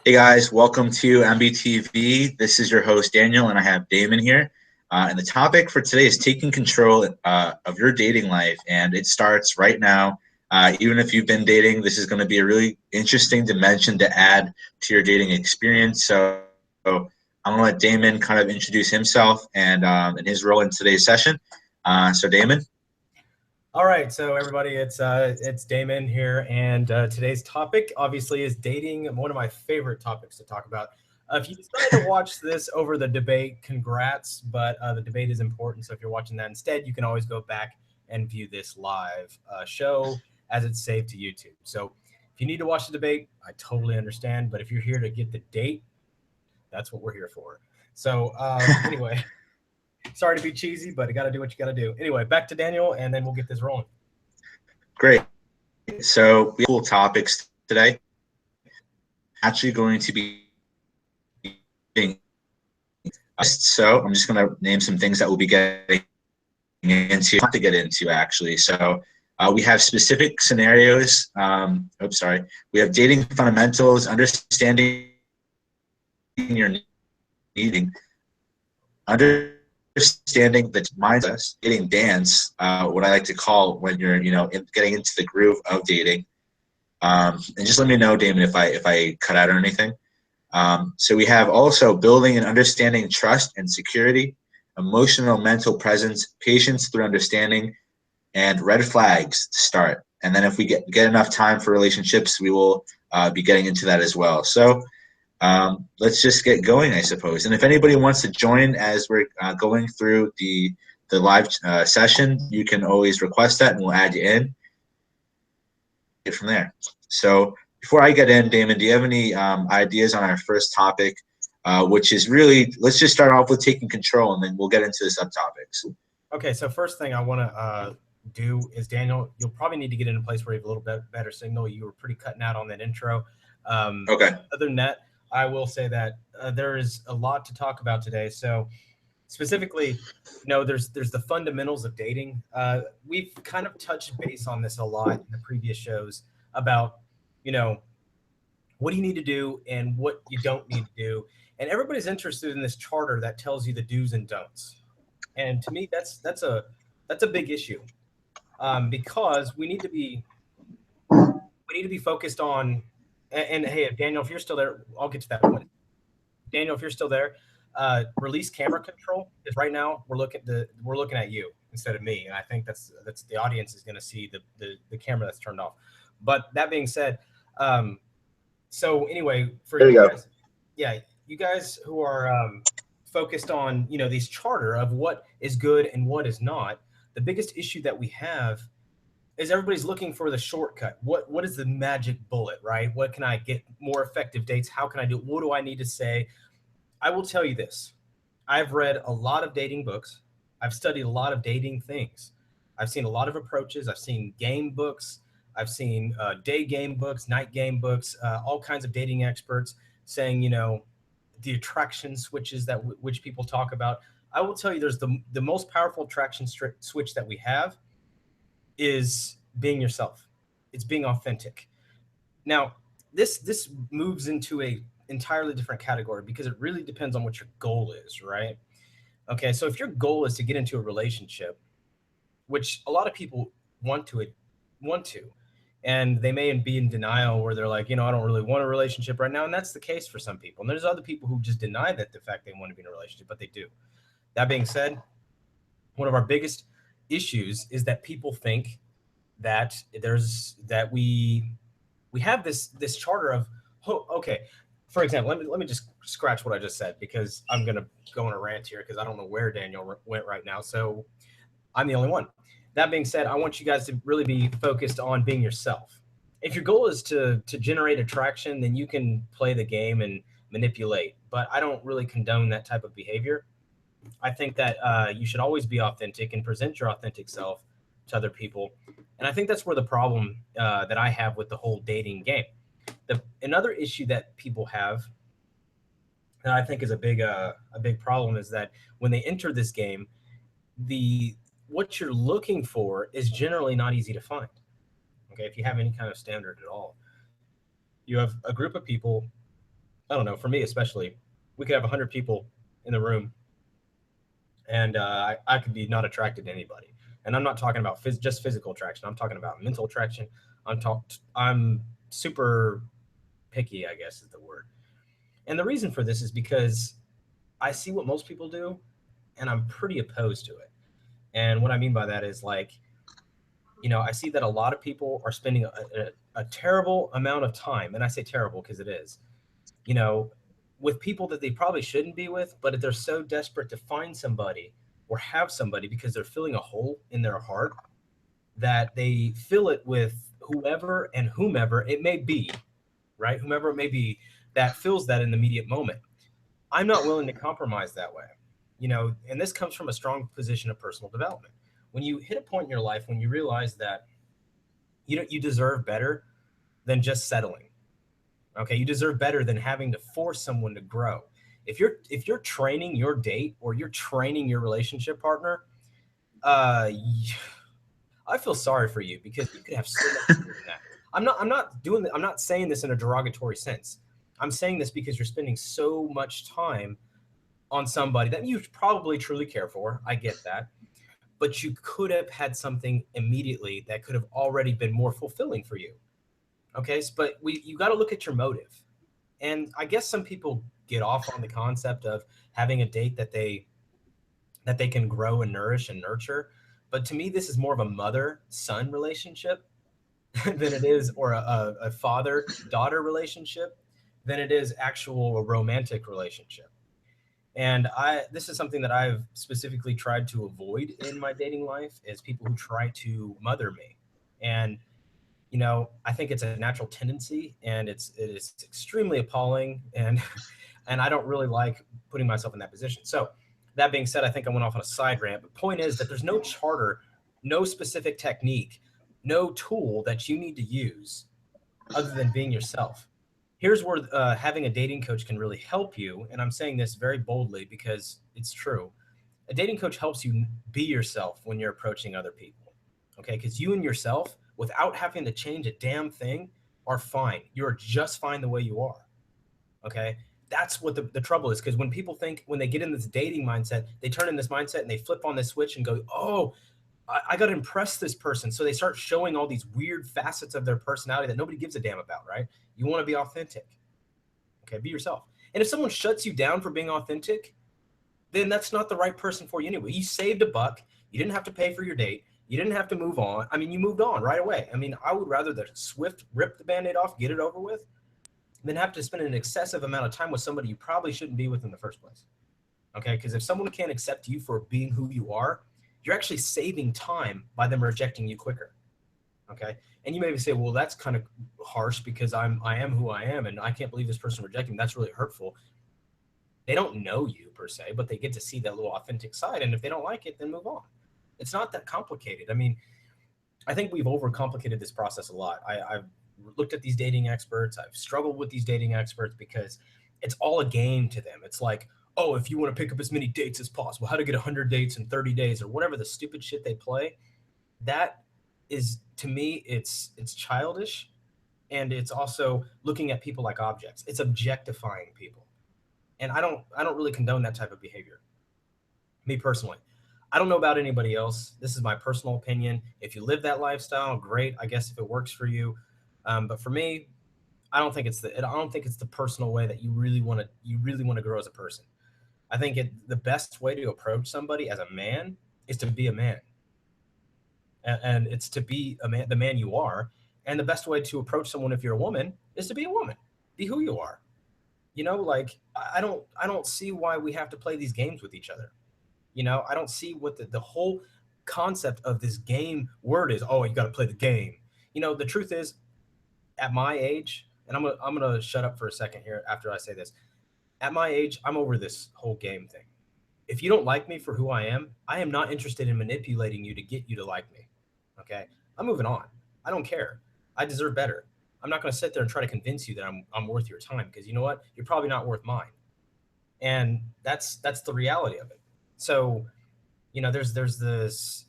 Hey guys, welcome to MBTV. This is your host Daniel, and I have Damon here. And the topic for today is taking control of your dating life, and it starts right now. Even if you've been dating, this is going to be a really interesting dimension to add to your dating experience. So I'm going to let Damon kind of introduce himself and his role in today's session. So Damon. All right, so everybody, it's Damon here, and today's topic obviously is dating. One of my favorite topics to talk about. If you decided to watch this over the debate, congrats, but the debate is important. So if you're watching that instead, you can always go back and view this live show as it's saved to YouTube. So if you need to watch the debate, I totally understand. But if you're here to get the date, that's what we're here for. So anyway. Sorry to be cheesy, but you got to do what you got to do. Anyway, back to Daniel, and then we'll get this rolling. Great. So we have cool topics today. Actually going to be so I'm just going to name some things that we'll be getting into, to get into actually. So we have specific scenarios. We have dating fundamentals, understanding your needing, understanding the mindset, dating dance, what I like to call when you're, getting into the groove of dating. And just let me know, Damon, if I cut out or anything. So we have also building and understanding trust and security, emotional mental presence, patience through understanding, and red flags to start. And then if we get enough time for relationships, we will be getting into that as well. So let's just get going, I suppose. And if anybody wants to join as we're going through the live session, you can always request that and we'll add you in. Get from there. So before I get in, Damon, do you have any ideas on our first topic, which is really, let's just start off with taking control, and then we'll get into the subtopics. Okay, so first thing I want to do is, Daniel, you'll probably need to get in a place where you have a little bit better signal. You were pretty cutting out on that intro. Okay. Other than that, I will say that there is a lot to talk about today. So specifically, there's the fundamentals of dating. We've kind of touched base on this a lot in the previous shows about, what do you need to do and what you don't need to do. And everybody's interested in this charter that tells you the do's and don'ts. And to me, that's a big issue, because we need to be focused on. And hey, Daniel, if you're still there, I'll get to that point. Daniel, if you're still there, release camera control, because right now we're looking at you instead of me, and I think that's the audience is going to see the camera that's turned off. But that being said, so anyway, for there you guys, yeah, you guys who are focused on these charter of what is good and what is not, the biggest issue that we have is everybody's looking for the shortcut. What is the magic bullet, right? What can I get more effective dates? How can I do it? What do I need to say? I will tell you this. I've read a lot of dating books. I've studied a lot of dating things. I've seen a lot of approaches. I've seen game books. I've seen day game books, night game books, all kinds of dating experts saying, the attraction switches which people talk about. I will tell you, there's the most powerful attraction switch that we have is being yourself. It's being authentic. Now, this moves into a entirely different category because it really depends on what your goal is, right? Okay, so if your goal is to get into a relationship, which a lot of people want to, and they may be in denial where they're like, I don't really want a relationship right now, and that's the case for some people. And there's other people who just deny that the fact they want to be in a relationship, but they do. That being said, one of our biggest issues is that people think that we have this charter of, okay. For example, let me just scratch what I just said, because I'm going to go on a rant here because I don't know where Daniel went right now. So I'm the only one. That being said, I want you guys to really be focused on being yourself. If your goal is to generate attraction, then you can play the game and manipulate. But I don't really condone that type of behavior. I think that you should always be authentic and present your authentic self to other people. And I think that's where the problem that I have with the whole dating game. Another issue that people have, and I think is a big problem, is that when they enter this game, what you're looking for is generally not easy to find. Okay, if you have any kind of standard at all, you have a group of people I don't know, for me especially, we could have 100 people in the room, and I could be not attracted to anybody. And I'm not talking about just physical attraction. I'm talking about mental attraction. I'm super picky, I guess is the word. And the reason for this is because I see what most people do, and I'm pretty opposed to it. And what I mean by that is like, I see that a lot of people are spending a terrible amount of time, and I say terrible because it is, you know, with people that they probably shouldn't be with, but they're so desperate to find somebody or have somebody because they're filling a hole in their heart that they fill it with whoever and whomever it may be, right? Whomever it may be that fills that in the immediate moment. I'm not willing to compromise that way, and this comes from a strong position of personal development. When you hit a point in your life when you realize that you deserve better than just settling. Okay, you deserve better than having to force someone to grow. If you're training your date or you're training your relationship partner, uh, I feel sorry for you because you could have so much more than that. I'm not saying this in a derogatory sense. I'm saying this because you're spending so much time on somebody that you probably truly care for. I get that. But you could have had something immediately that could have already been more fulfilling for you. Okay, but you got to look at your motive. And I guess some people get off on the concept of having a date that they can grow and nourish and nurture. But to me, this is more of a mother-son relationship than it is, or a father-daughter relationship than it is actual a romantic relationship. And this is something that I've specifically tried to avoid in my dating life is people who try to mother me. And I think it's a natural tendency, and it is extremely appalling, and and I don't really like putting myself in that position. So that being said, I think I went off on a side rant. But point is that there's no charter, no specific technique, no tool that you need to use other than being yourself. Here's where having a dating coach can really help you, and I'm saying this very boldly because it's true. A dating coach helps you be yourself when you're approaching other people. Okay, because you and yourself, without having to change a damn thing, are fine. You're just fine the way you are. Okay, that's what the trouble is, because when they get in this dating mindset, they turn in this mindset and they flip on this switch and go, oh, I got to impress this person. So they start showing all these weird facets of their personality that nobody gives a damn about, right? You want to be authentic. Okay, be yourself. And if someone shuts you down for being authentic, then that's not the right person for you anyway. You saved a buck. You didn't have to pay for your date. You didn't have to move on. I mean, you moved on right away. I mean, I would rather the swift rip the Band-Aid off, get it over with, than have to spend an excessive amount of time with somebody you probably shouldn't be with in the first place. Okay, because if someone can't accept you for being who you are, you're actually saving time by them rejecting you quicker. Okay, and you maybe say, well, that's kind of harsh because I am who I am, and I can't believe this person rejecting me. That's really hurtful. They don't know you per se, but they get to see that little authentic side, and if they don't like it, then move on. It's not that complicated. I mean, I think we've overcomplicated this process a lot. I've looked at these dating experts. I've struggled with these dating experts because it's all a game to them. It's like, oh, if you want to pick up as many dates as possible, how to get 100 dates in 30 days or whatever the stupid shit they play. That is, to me, it's childish, and it's also looking at people like objects. It's objectifying people. And I don't really condone that type of behavior. Me personally. I don't know about anybody else. This is my personal opinion. If you live that lifestyle, great. I guess if it works for you, but for me, I don't think it's the personal way that you really want to grow as a person. I think the best way to approach somebody as a man is to be a man, and it's to be a man, the man you are. And the best way to approach someone if you're a woman is to be a woman, be who you are. Like I don't see why we have to play these games with each other. I don't see what the whole concept of this game word is. Oh, you got to play the game. The truth is, at my age, and I'm gonna shut up for a second here after I say this. At my age, I'm over this whole game thing. If you don't like me for who I am not interested in manipulating you to get you to like me. Okay, I'm moving on. I don't care. I deserve better. I'm not going to sit there and try to convince you that I'm worth your time, because you know what? You're probably not worth mine. And that's the reality of it. So, there's this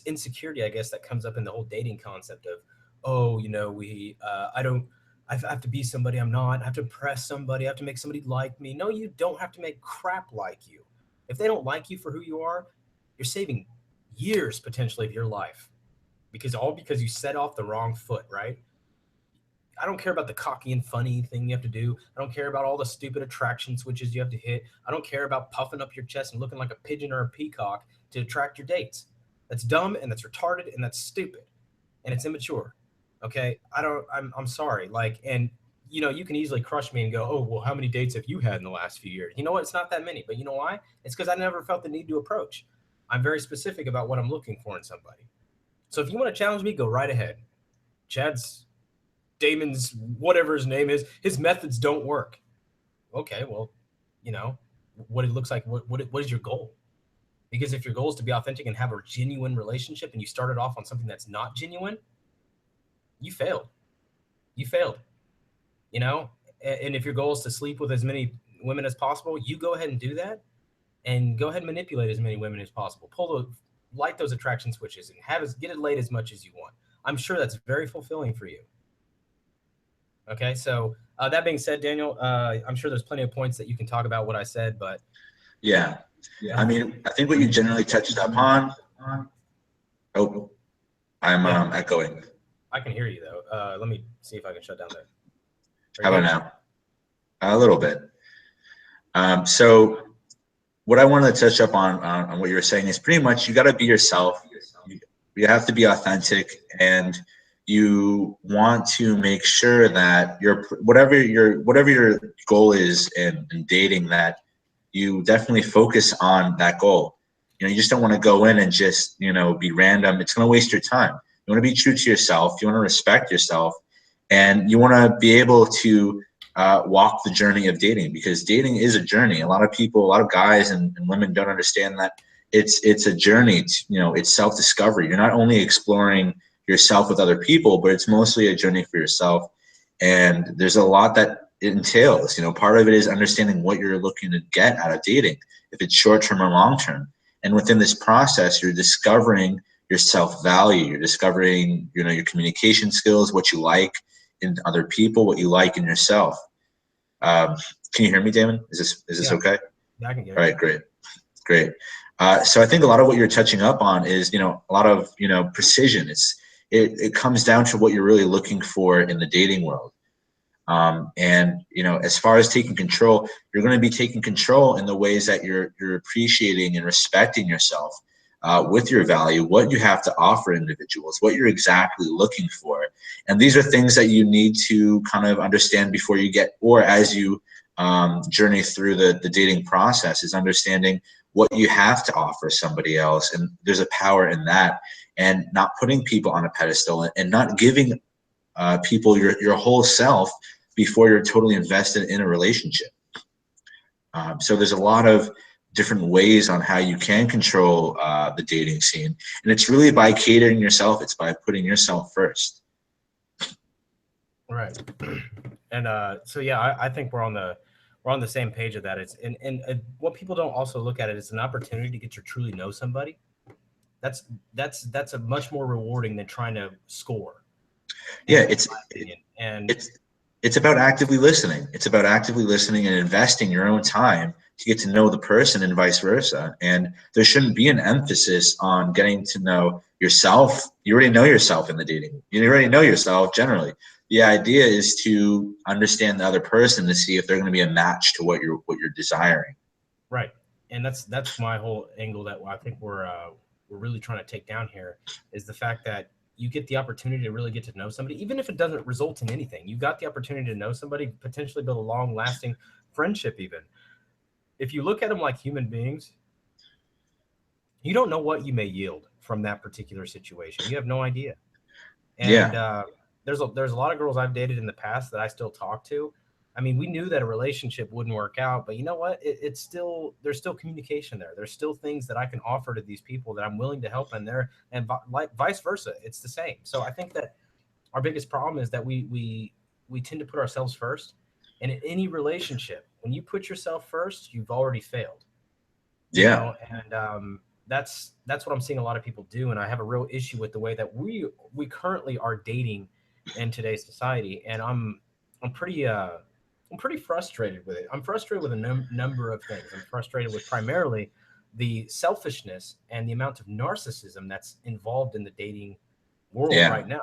insecurity, I guess, that comes up in the whole dating concept of, oh, we I don't I have to be somebody I'm not. I have to impress somebody. I have to make somebody like me. No, you don't have to make crap like you. If they don't like you for who you are, you're saving years potentially of your life because you set off the wrong foot, right? I don't care about the cocky and funny thing you have to do. I don't care about all the stupid attraction switches you have to hit. I don't care about puffing up your chest and looking like a pigeon or a peacock to attract your dates. That's dumb and that's retarded and that's stupid and it's immature. Okay, I'm sorry. Like, and you can easily crush me and go, oh well, how many dates have you had in the last few years? You know what? It's not that many, but you know why? It's because I never felt the need to approach. I'm very specific about what I'm looking for in somebody. So if you want to challenge me, go right ahead. Chad's Damon's whatever his name is, his methods don't work. Okay, well, you know what it looks like. What is your goal? Because if your goal is to be authentic and have a genuine relationship, and you started off on something that's not genuine, you failed. You failed. You know, and if your goal is to sleep with as many women as possible, you go ahead and do that, and go ahead and manipulate as many women as possible. Light those attraction switches and get it laid as much as you want. I'm sure that's very fulfilling for you. Okay, so that being said, Daniel, I'm sure there's plenty of points that you can talk about what I said, but Yeah. I mean, I think what you generally touched upon. Oh, I'm echoing. I can hear you though. Let me see if I can shut down that. How about now? A little bit. So what I wanted to touch up on what you were saying is pretty much you got to be yourself. You have to be authentic, and you want to make sure that whatever your goal is in dating, that you definitely focus on that goal. You just don't want to go in and just be random. It's going to waste your time. You want to be true to yourself. You want to respect yourself, and you want to be able to walk the journey of dating, because dating is a journey. A lot of guys and women don't understand that it's a journey. It's self-discovery. You're not only exploring yourself with other people, but it's mostly a journey for yourself. And there's a lot that it entails. Part of it is understanding what you're looking to get out of dating, if it's short-term or long-term. And within this process, you're discovering your self-value. You're discovering, your communication skills, what you like in other people, what you like in yourself. Can you hear me, Damon? Is this okay? Yeah, I can hear you. All right, great. So I think a lot of what you're touching up on is, a lot of, precision. It comes down to what you're really looking for in the dating world. And as far as taking control, you're going to be taking control in the ways that you're appreciating and respecting yourself, with your value, what you have to offer individuals, what you're exactly looking for. And these are things that you need to kind of understand before you or as you journey through the dating process, is understanding what you have to offer somebody else. And there's a power in that, and not putting people on a pedestal, and not giving people your whole self before you're totally invested in a relationship. So there's a lot of different ways on how you can control the dating scene, and it's really by catering yourself. It's by putting yourself first. Right. And so yeah, I think we're on the same page of that. It's and what people don't also look at it is an opportunity to get to truly know somebody. That's a much more rewarding than trying to score. Yeah, it's about actively listening. It's about actively listening and investing your own time to get to know the person, and vice versa. And there shouldn't be an emphasis on getting to know yourself. You already know yourself in the dating. You already know yourself generally. The idea is to understand the other person to see if they're going to be a match to what you're desiring. Right. And that's my whole angle that I think we're really trying to take down here, is the fact that you get the opportunity to really get to know somebody, even if it doesn't result in anything. You got the opportunity to know somebody, potentially build a long-lasting friendship even. If you look at them like human beings, you don't know what you may yield from that particular situation. You have no idea. And there's a lot of girls I've dated in the past that I still talk to. I mean, we knew that a relationship wouldn't work out, but you know what? There's still communication there. There's still things that I can offer to these people that I'm willing to help in there, and vice versa. It's the same. So I think that our biggest problem is that we tend to put ourselves first. And in any relationship, when you put yourself first, you've already failed. Yeah. And that's what I'm seeing a lot of people do. And I have a real issue with the way that we currently are dating in today's society. And I'm pretty frustrated with it. I'm frustrated with a number of things. I'm frustrated with primarily the selfishness and the amount of narcissism that's involved in the dating world Yeah. right now.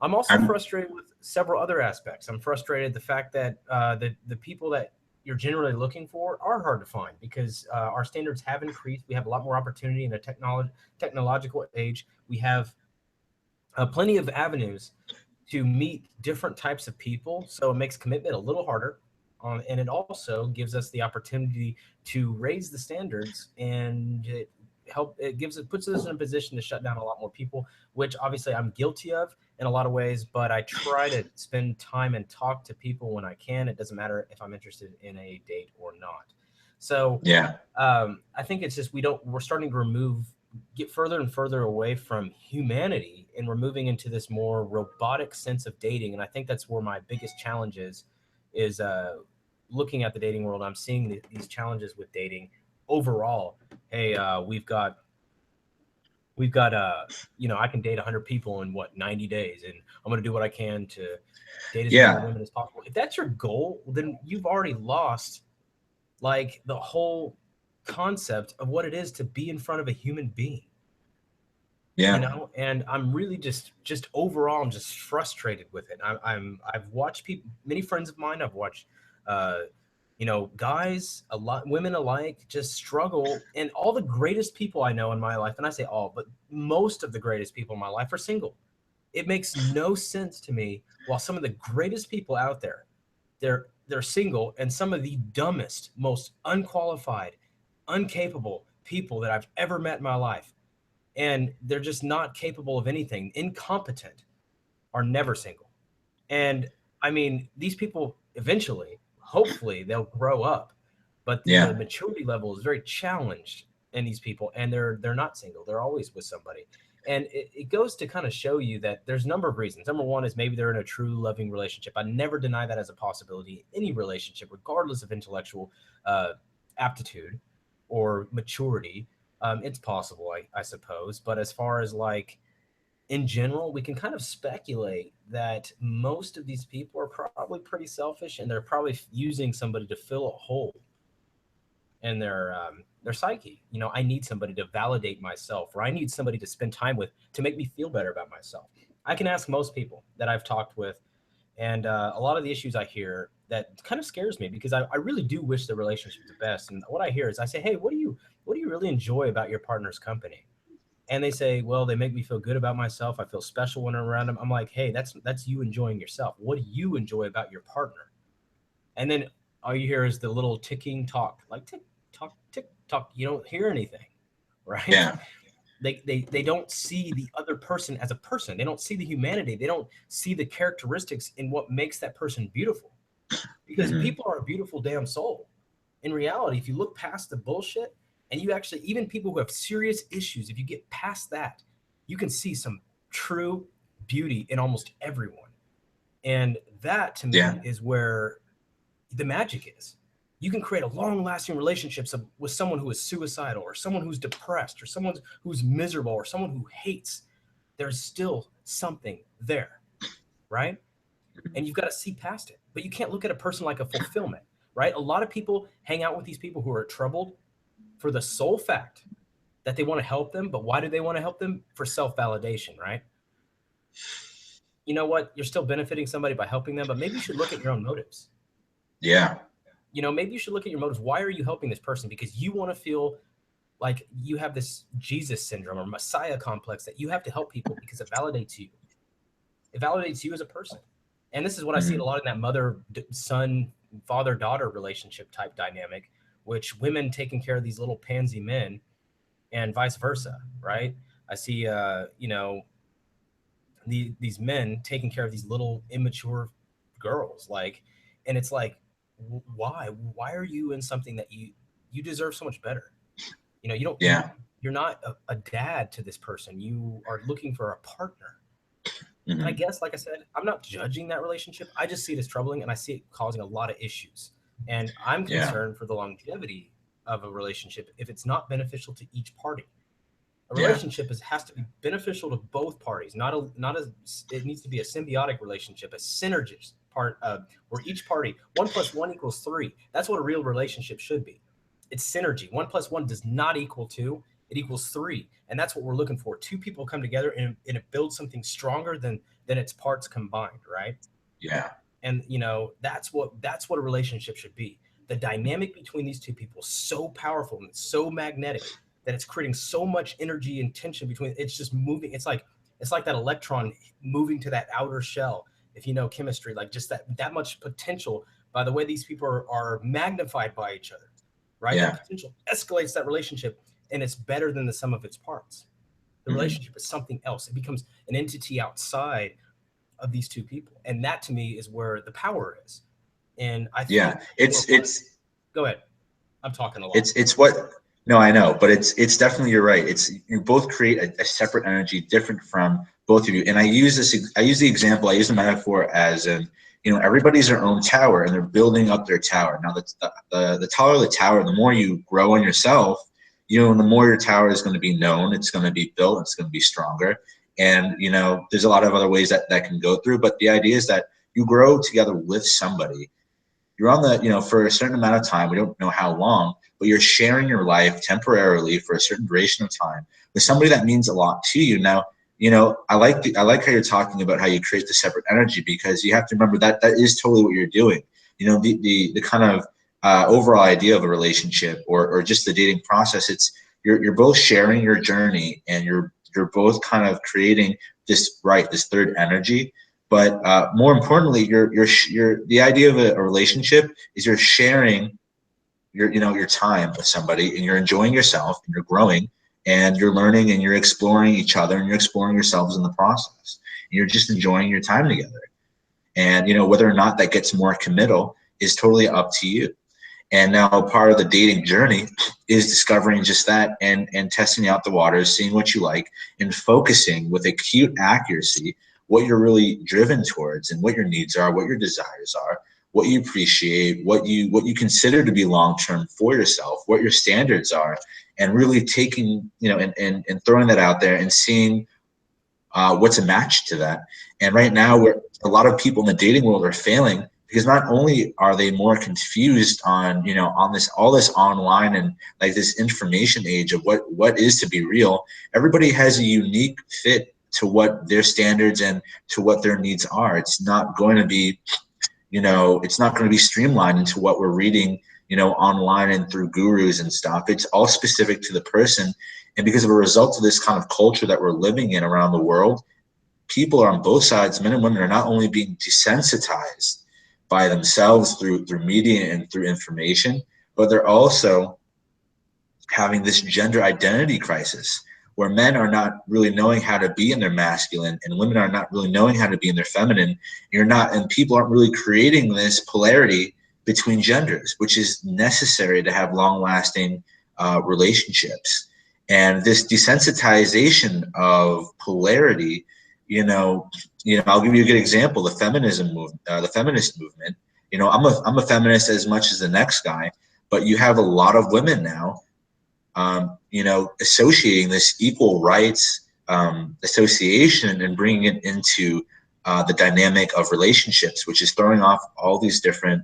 I'm also I'm, frustrated with several other aspects. I'm frustrated the fact that the people that you're generally looking for are hard to find because our standards have increased. We have a lot more opportunity in a technological age. We have plenty of avenues to meet different types of people. So it makes commitment a little harder. And it also gives us the opportunity to raise the standards and it puts us in a position to shut down a lot more people, which obviously I'm guilty of in a lot of ways, but I try to spend time and talk to people when I can. It doesn't matter if I'm interested in a date or not. So yeah. I think it's just we're starting to get further and further away from humanity, and we're moving into this more robotic sense of dating. And I think that's where my biggest challenge is looking at the dating world. I'm seeing these challenges with dating overall. Hey, we've got I can date 100 people in 90 days, and I'm going to do what I can to date as many Yeah. women as possible. If that's your goal, then you've already lost like the whole concept of what it is to be in front of a human being. Yeah. And I'm really just overall I'm just frustrated with it. I've watched people, many friends of mine, I've watched uh guys, a lot, women alike, just struggle. And all the greatest people I know in my life, and I say all, but most of the greatest people in my life are single. It makes no sense to me. While some of the greatest people out there, they're single, and some of the dumbest, most unqualified, incapable people that I've ever met in my life, and they're just not capable of anything, incompetent, are never single. And I mean, these people eventually, hopefully, they'll grow up, but the Yeah. maturity level is very challenged in these people, and they're not single. They're always with somebody. And it goes to kind of show you that there's a number of reasons. Number one is maybe they're in a true loving relationship. I never deny that as a possibility. Any relationship, regardless of intellectual uh, aptitude or maturity, it's possible, I suppose. But as far as like in general, we can kind of speculate that most of these people are probably pretty selfish, and they're probably using somebody to fill a hole in their psyche. I need somebody to validate myself, or I need somebody to spend time with to make me feel better about myself. I can ask most people that I've talked with, and a lot of the issues I hear that kind of scares me because I really do wish the relationship the best. And what I hear is I say, hey, what do you really enjoy about your partner's company? And they say, well, they make me feel good about myself. I feel special when I'm around them. I'm like, hey, that's you enjoying yourself. What do you enjoy about your partner? And then all you hear is the little ticking talk, like tick tock, tick tock. You don't hear anything, right? Yeah. They don't see the other person as a person. They don't see the humanity. They don't see the characteristics in what makes that person beautiful. Because Hmm. people are a beautiful damn soul. In reality, if you look past the bullshit, and you actually, even people who have serious issues, if you get past that, you can see some true beauty in almost everyone. And that to Yeah. me is where the magic is. You can create a long lasting relationship with someone who is suicidal, or someone who's depressed, or someone who's miserable, or someone who hates. There's still something there, right? And you've got to see past it. But you can't look at a person like a fulfillment, right? A lot of people hang out with these people who are troubled for the sole fact that they want to help them. But why do they want to help them? For self validation, right? You know what? You're still benefiting somebody by helping them, but maybe you should look at your own motives. Yeah. Maybe you should look at your motives. Why are you helping this person? Because you want to feel like you have this Jesus syndrome or Messiah complex that you have to help people because it validates you. It validates you as a person. And this is what I see a Hmm. lot in that mother son, father daughter relationship type dynamic, which women taking care of these little pansy men and vice versa, right? I see, these men taking care of these little immature girls, like, and it's like, why are you in something that you deserve so much better? You don't Yeah. you're not a dad to this person. You are looking for a partner. And I Hmm. guess, like I said, I'm not judging that relationship. I just see it as troubling, and I see it causing a lot of issues. And I'm Yeah. concerned for the longevity of a relationship if it's not beneficial to each party. A Yeah. relationship has to be beneficial to both parties. Not a it needs to be a symbiotic relationship, a synergist where each party 1 + 1 = 3. That's what a real relationship should be. It's synergy. 1 + 1 does not equal 2. It equals 3, and that's what we're looking for. Two people come together and it builds something stronger than its parts combined, right? Yeah. And that's what a relationship should be. The dynamic between these two people is so powerful and it's so magnetic that it's creating so much energy and tension between. It's just moving. It's like that electron moving to that outer shell. If you know chemistry, like just that much potential by the way these people are magnified by each other, right? Yeah. That potential escalates that relationship, and it's better than the sum of its parts. The relationship is something else. It becomes an entity outside of these two people, and that to me is where the power is. And I think it's go ahead. I'm talking a lot. It's what, no, I know, but it's definitely, you're right. It's, you both create a separate energy different from both of you. And I use the example, I use the metaphor as in, everybody's their own tower and they're building up their tower. Now the taller the tower, the more you grow on yourself, the more your tower is going to be known, it's going to be built, it's going to be stronger. And, there's a lot of other ways that can go through, but the idea is that you grow together with somebody. You're on the, for a certain amount of time, we don't know how long, but you're sharing your life temporarily for a certain duration of time with somebody that means a lot to you. Now, I like how you're talking about how you create the separate energy, because you have to remember that is totally what you're doing. The kind of overall idea of a relationship or just the dating process, it's you're both sharing your journey and you're both kind of creating this third energy. But more importantly, the idea of a relationship is you're sharing your time with somebody, and you're enjoying yourself, and you're growing, and you're learning, and you're exploring each other, and you're exploring yourselves in the process. And you're just enjoying your time together. And whether or not that gets more committal is totally up to you. And now part of the dating journey is discovering just that and testing out the waters, seeing what you like, and focusing with acute accuracy what you're really driven towards and what your needs are, what your desires are, what you appreciate, what you consider to be long-term for yourself, what your standards are, and really taking, and throwing that out there and seeing what's a match to that. And right now, a lot of people in the dating world are failing because not only are they more confused on, on all this online and like this information age of what is to be real, everybody has a unique fit to what their standards and to what their needs are. It's not going to be, it's not going to be streamlined into what we're reading, online and through gurus and stuff. It's all specific to the person. And because of a result of this kind of culture that we're living in around the world, people are on both sides, men and women, are not only being desensitized by themselves through media and through information, but they're also having this gender identity crisis where men are not really knowing how to be in their masculine and women are not really knowing how to be in their feminine. And people aren't really creating this polarity between genders, which is necessary to have long-lasting relationships. And this desensitization of polarity, I'll give you a good example: the feminism movement, the feminist movement. I'm a feminist as much as the next guy, but you have a lot of women now, associating this equal rights association and bringing it into the dynamic of relationships, which is throwing off all these different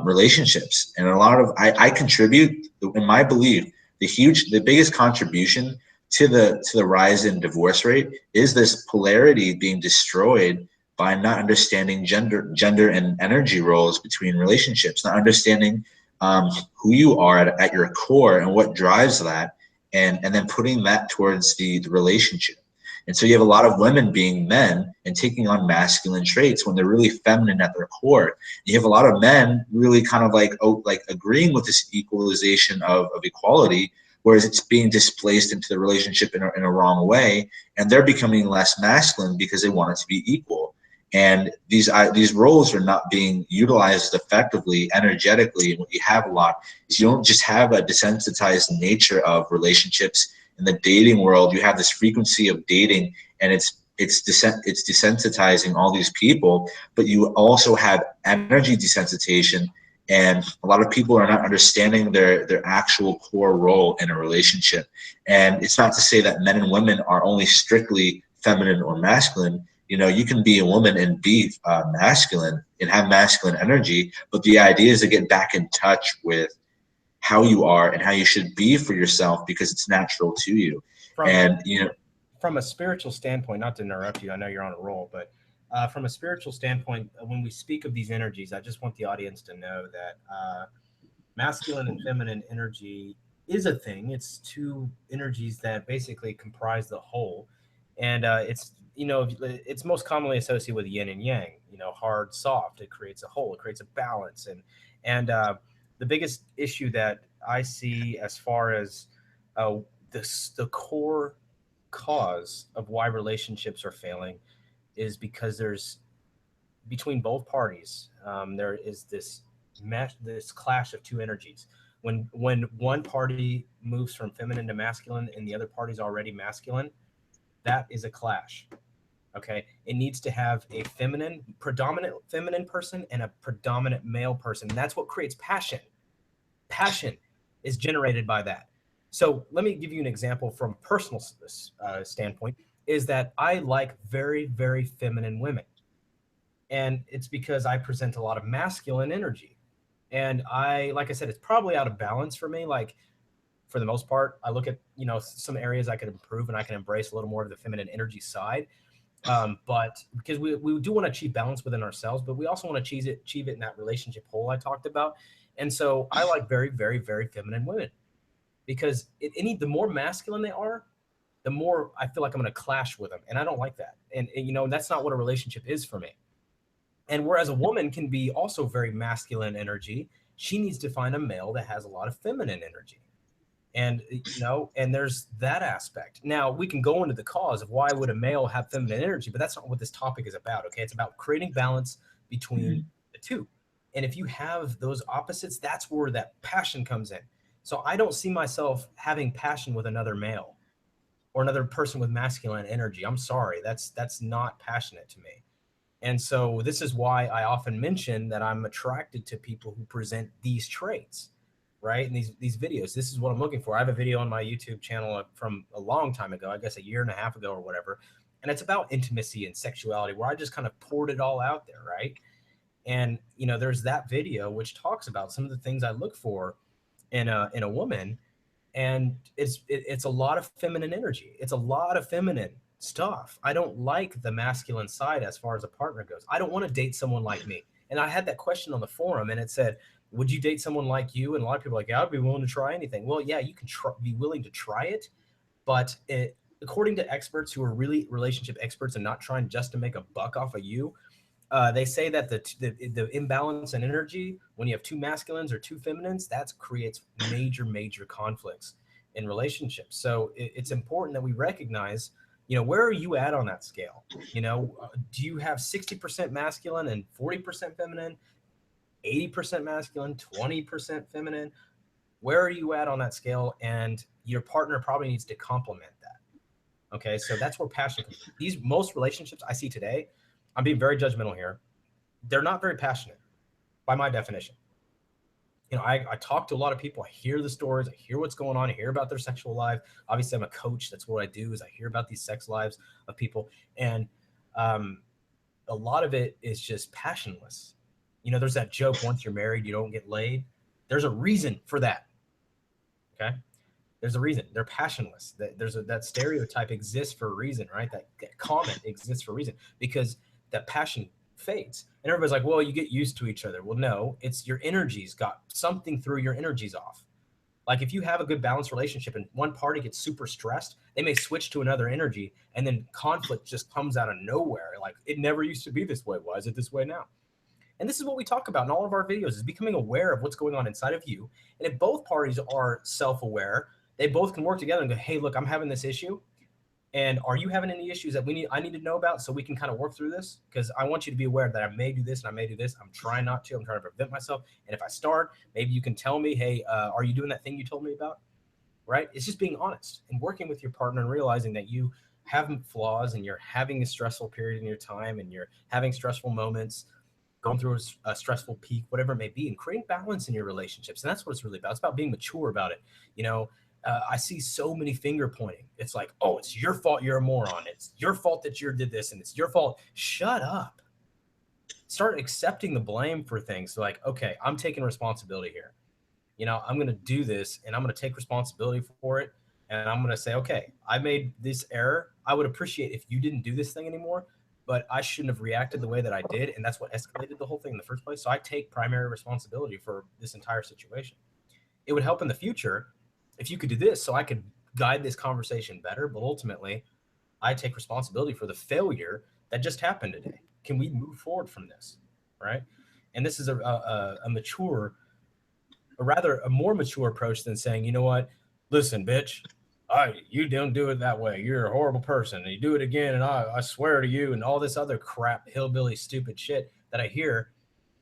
relationships. And I contribute, in my belief, the biggest contribution to the rise in divorce rate is this polarity being destroyed by not understanding gender and energy roles between relationships, not understanding who you are at your core and what drives that, and then putting that towards the relationship. And so you have a lot of women being men and taking on masculine traits when they're really feminine at their core. You have a lot of men really kind of like agreeing with this equalization of equality, whereas it's being displaced into the relationship in a wrong way, and they're becoming less masculine because they want it to be equal. And these roles are not being utilized effectively, energetically. And what you have a lot is you don't just have a desensitized nature of relationships in the dating world. You have this frequency of dating, and it's desensitizing all these people. But you also have energy desensitization, and a lot of people are not understanding their actual core role in a relationship. And it's not to say that men and women are only strictly feminine or masculine. You can be a woman and be masculine and have masculine energy, but the idea is to get back in touch with how you are and how you should be for yourself because it's natural to you. From And from a spiritual standpoint, not to interrupt you, I know you're on a roll, but from a spiritual standpoint, when we speak of these energies, I just want the audience to know that masculine and feminine energy is a thing. It's two energies that basically comprise the whole, and it's most commonly associated with yin and yang. Hard, soft. It creates a whole. It creates a balance, and the biggest issue that I see as far as the core cause of why relationships are failing is because there's between both parties there is this clash of two energies. When one party moves from feminine to masculine and the other party's already masculine, that is a clash. Okay, it needs to have a predominant feminine person and a predominant male person. And that's what creates passion. Passion is generated by that. So let me give you an example from a personal standpoint, is that I like very, very feminine women. And it's because I present a lot of masculine energy. And like I said, it's probably out of balance for me. Like, for the most part, I look at, some areas I could improve and I can embrace a little more of the feminine energy side. But because we do want to achieve balance within ourselves, but we also want to achieve it in that relationship whole I talked about. And so I like very, very, very feminine women because the more masculine they are, the more I feel like I'm going to clash with them. And I don't like that. And that's not what a relationship is for me. And whereas a woman can be also very masculine energy, she needs to find a male that has a lot of feminine energy. And there's that aspect. Now we can go into the cause of why would a male have feminine energy, but that's not what this topic is about. Okay. It's about creating balance between the two. And if you have those opposites, that's where that passion comes in. So I don't see myself having passion with another male or another person with masculine energy. I'm sorry. That's not passionate to me. And so this is why I often mention that I'm attracted to people who present these traits, right? And these videos, this is what I'm looking for. I have a video on my YouTube channel from a long time ago, I guess a year and a half ago or whatever. And it's about intimacy and sexuality where I just kind of poured it all out there, right? And, there's that video which talks about some of the things I look for in a woman. And it's a lot of feminine energy. It's a lot of feminine stuff. I don't like the masculine side as far as a partner goes. I don't want to date someone like me. And I had that question on the forum and it said, would you date someone like you? And a lot of people are like, yeah, I'd be willing to try anything. Well, yeah, you can be willing to try it. But according to experts who are really relationship experts and not trying just to make a buck off of you, they say that the imbalance in energy, when you have two masculines or two feminines, that creates major conflicts in relationships. So it's important that we recognize, where are you at on that scale? Do you have 60% masculine and 40% feminine, 80% masculine, 20% feminine? Where are you at on that scale? And your partner probably needs to complement that. Okay, so that's where passion comes in. Most relationships I see today, I'm being very judgmental here, they're not very passionate by my definition. I talk to a lot of people. I hear the stories. I hear what's going on. I hear about their sexual life. Obviously, I'm a coach. That's what I do is I hear about these sex lives of people. And a lot of it is just passionless. There's that joke, once you're married, you don't get laid. There's a reason for that. Okay. There's a reason. They're passionless. That stereotype exists for a reason, right? That comment exists for a reason because that passion fades. And everybody's like, well, you get used to each other. Well, no, it's your energies got something through your energies off. Like if you have a good balanced relationship and one party gets super stressed, they may switch to another energy and then conflict just comes out of nowhere. Like it never used to be this way. Why is it this way now? And this is what we talk about in all of our videos is becoming aware of what's going on inside of you. And if both parties are self-aware, they both can work together and go, hey, look, I'm having this issue. And are you having any issues that I need to know about so we can kind of work through this? Because I want you to be aware that I may do this and I may do this. I'm trying not to. I'm trying to prevent myself. And if I start, maybe you can tell me, hey, are you doing that thing you told me about? Right? It's just being honest and working with your partner and realizing that you have flaws and you're having a stressful period in your time and you're having stressful moments, going through a stressful peak, whatever it may be, and creating balance in your relationships. And that's what it's really about. It's about being mature about it. I see so many finger pointing. It's like, oh, it's your fault you're a moron. It's your fault that you did this, and it's your fault. Shut up. Start accepting the blame for things. Like, okay, I'm taking responsibility here. I'm going to do this, and I'm going to take responsibility for it. And I'm going to say, okay, I made this error. I would appreciate if you didn't do this thing anymore, but I shouldn't have reacted the way that I did. And that's what escalated the whole thing in the first place. So I take primary responsibility for this entire situation. It would help in the future if you could do this, so I could guide this conversation better. But ultimately, I take responsibility for the failure that just happened today. Can we move forward from this? Right. And this is a more mature approach than saying, you know what, listen, bitch, you don't do it that way. You're a horrible person. And you do it again. And I swear to you, and all this other crap, hillbilly, stupid shit that I hear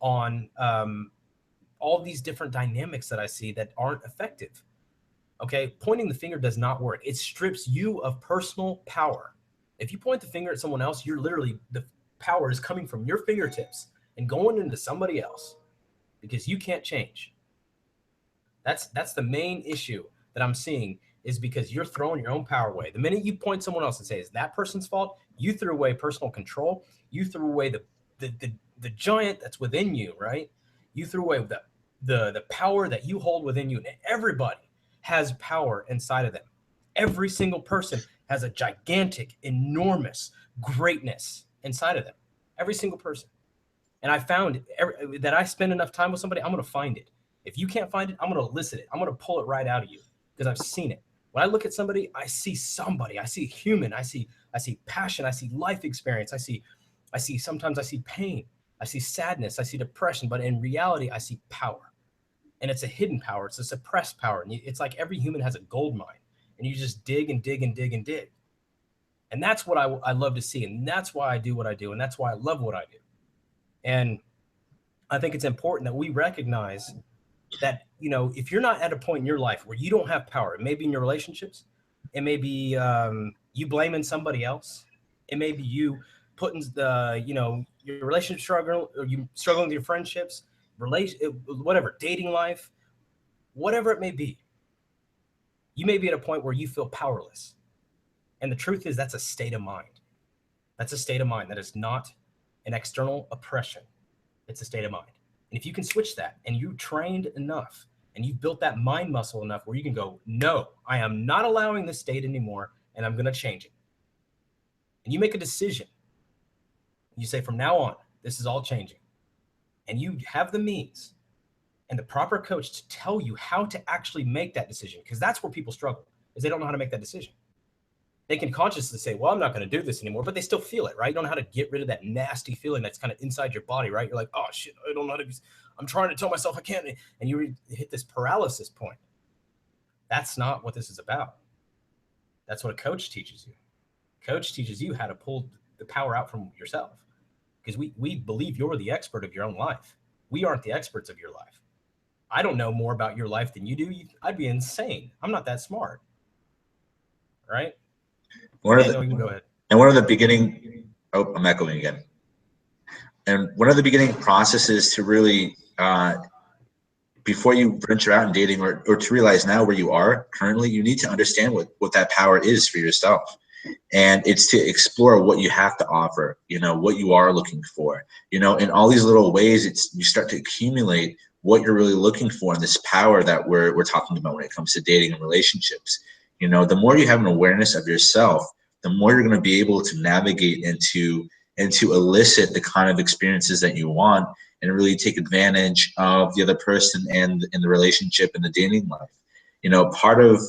on all these different dynamics that I see that aren't effective. Okay. Pointing the finger does not work. It strips you of personal power. If you point the finger at someone else, you're literally, the power is coming from your fingertips and going into somebody else because you can't change. That's the main issue that I'm seeing, is because you're throwing your own power away. The minute you point someone else and say it's that person's fault, you threw away personal control. You threw away the giant that's within you, right? You threw away the power that you hold within you. And everybody has power inside of them. Every single person has a gigantic, enormous greatness inside of them. Every single person. And I found that I spend enough time with somebody, I'm going to find it. If you can't find it, I'm going to elicit it. I'm going to pull it right out of you because I've seen it. When I look at somebody, I see somebody. I see human. I see passion. I see life experience. Sometimes I see pain. I see sadness. I see depression. But in reality, I see power. And it's a hidden power. It's a suppressed power. And it's like every human has a gold mine. And you just dig and dig and dig and dig. And that's what I love to see. And that's why I do what I do. And that's why I love what I do. And I think it's important that we recognize that, if you're not at a point in your life where you don't have power, it may be in your relationships, it may be you blaming somebody else, it may be you putting your relationship struggle, or you struggling with your friendships, whatever, dating life, whatever it may be. You may be at a point where you feel powerless. And the truth is, that's a state of mind. That's a state of mind. That is not an external oppression. It's a state of mind. And if you can switch that, and you trained enough, and you've built that mind muscle enough where you can go, no, I am not allowing this state anymore, and I'm going to change it. And you make a decision. You say, from now on, this is all changing. And you have the means and the proper coach to tell you how to actually make that decision. Because that's where people struggle, is they don't know how to make that decision. They can consciously say, well, I'm not going to do this anymore, but they still feel it, right? You don't know how to get rid of that nasty feeling that's kind of inside your body, right? You're like, oh shit, I don't know how to, I'm trying to tell myself I can't. And you hit this paralysis point. That's not what this is about. That's what a coach teaches you. Coach teaches you how to pull the power out from yourself, because we believe you're the expert of your own life. We aren't the experts of your life. I don't know more about your life than you do. I'd be insane. I'm not that smart. Right? You can go ahead. And one of the beginning, I'm echoing again. And one of the beginning processes to really, before you venture out in dating, or to realize now where you are currently, you need to understand what that power is for yourself. And it's to explore what you have to offer, what you are looking for, in all these little ways. You start to accumulate what you're really looking for, and this power that we're talking about when it comes to dating and relationships. The more you have an awareness of yourself, the more you're going to be able to navigate and to elicit the kind of experiences that you want, and really take advantage of the other person and in the relationship and the dating life. Part of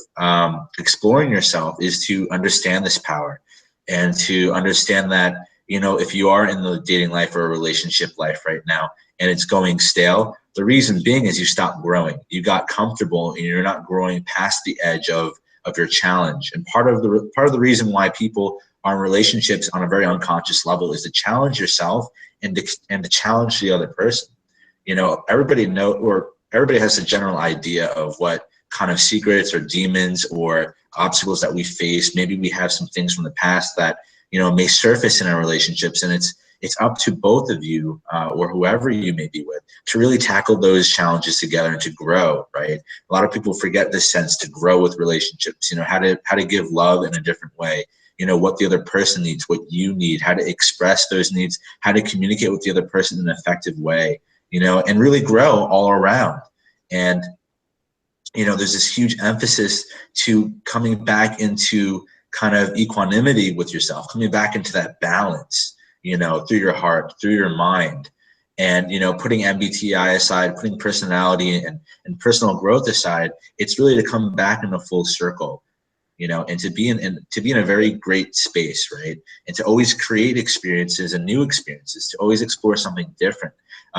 exploring yourself is to understand this power, and to understand that, if you are in the dating life or a relationship life right now and it's going stale, the reason being is you stopped growing. You got comfortable and you're not growing past the edge of your challenge. And part of the reason why people are in relationships on a very unconscious level is to challenge yourself and to challenge the other person. Everybody has a general idea of what kind of secrets or demons or obstacles that we face. Maybe we have some things from the past that may surface in our relationships, and it's up to both of you or whoever you may be with to really tackle those challenges together and to grow, right? A lot of people forget this sense to grow with relationships, how to give love in a different way, what the other person needs, what you need, how to express those needs, how to communicate with the other person in an effective way, and really grow all around. And there's this huge emphasis to coming back into kind of equanimity with yourself, coming back into that balance, through your heart, through your mind, and, putting MBTI aside, putting personality and personal growth aside. It's really to come back in a full circle, and to be in a very great space, right? And to always create experiences and new experiences, to always explore something different,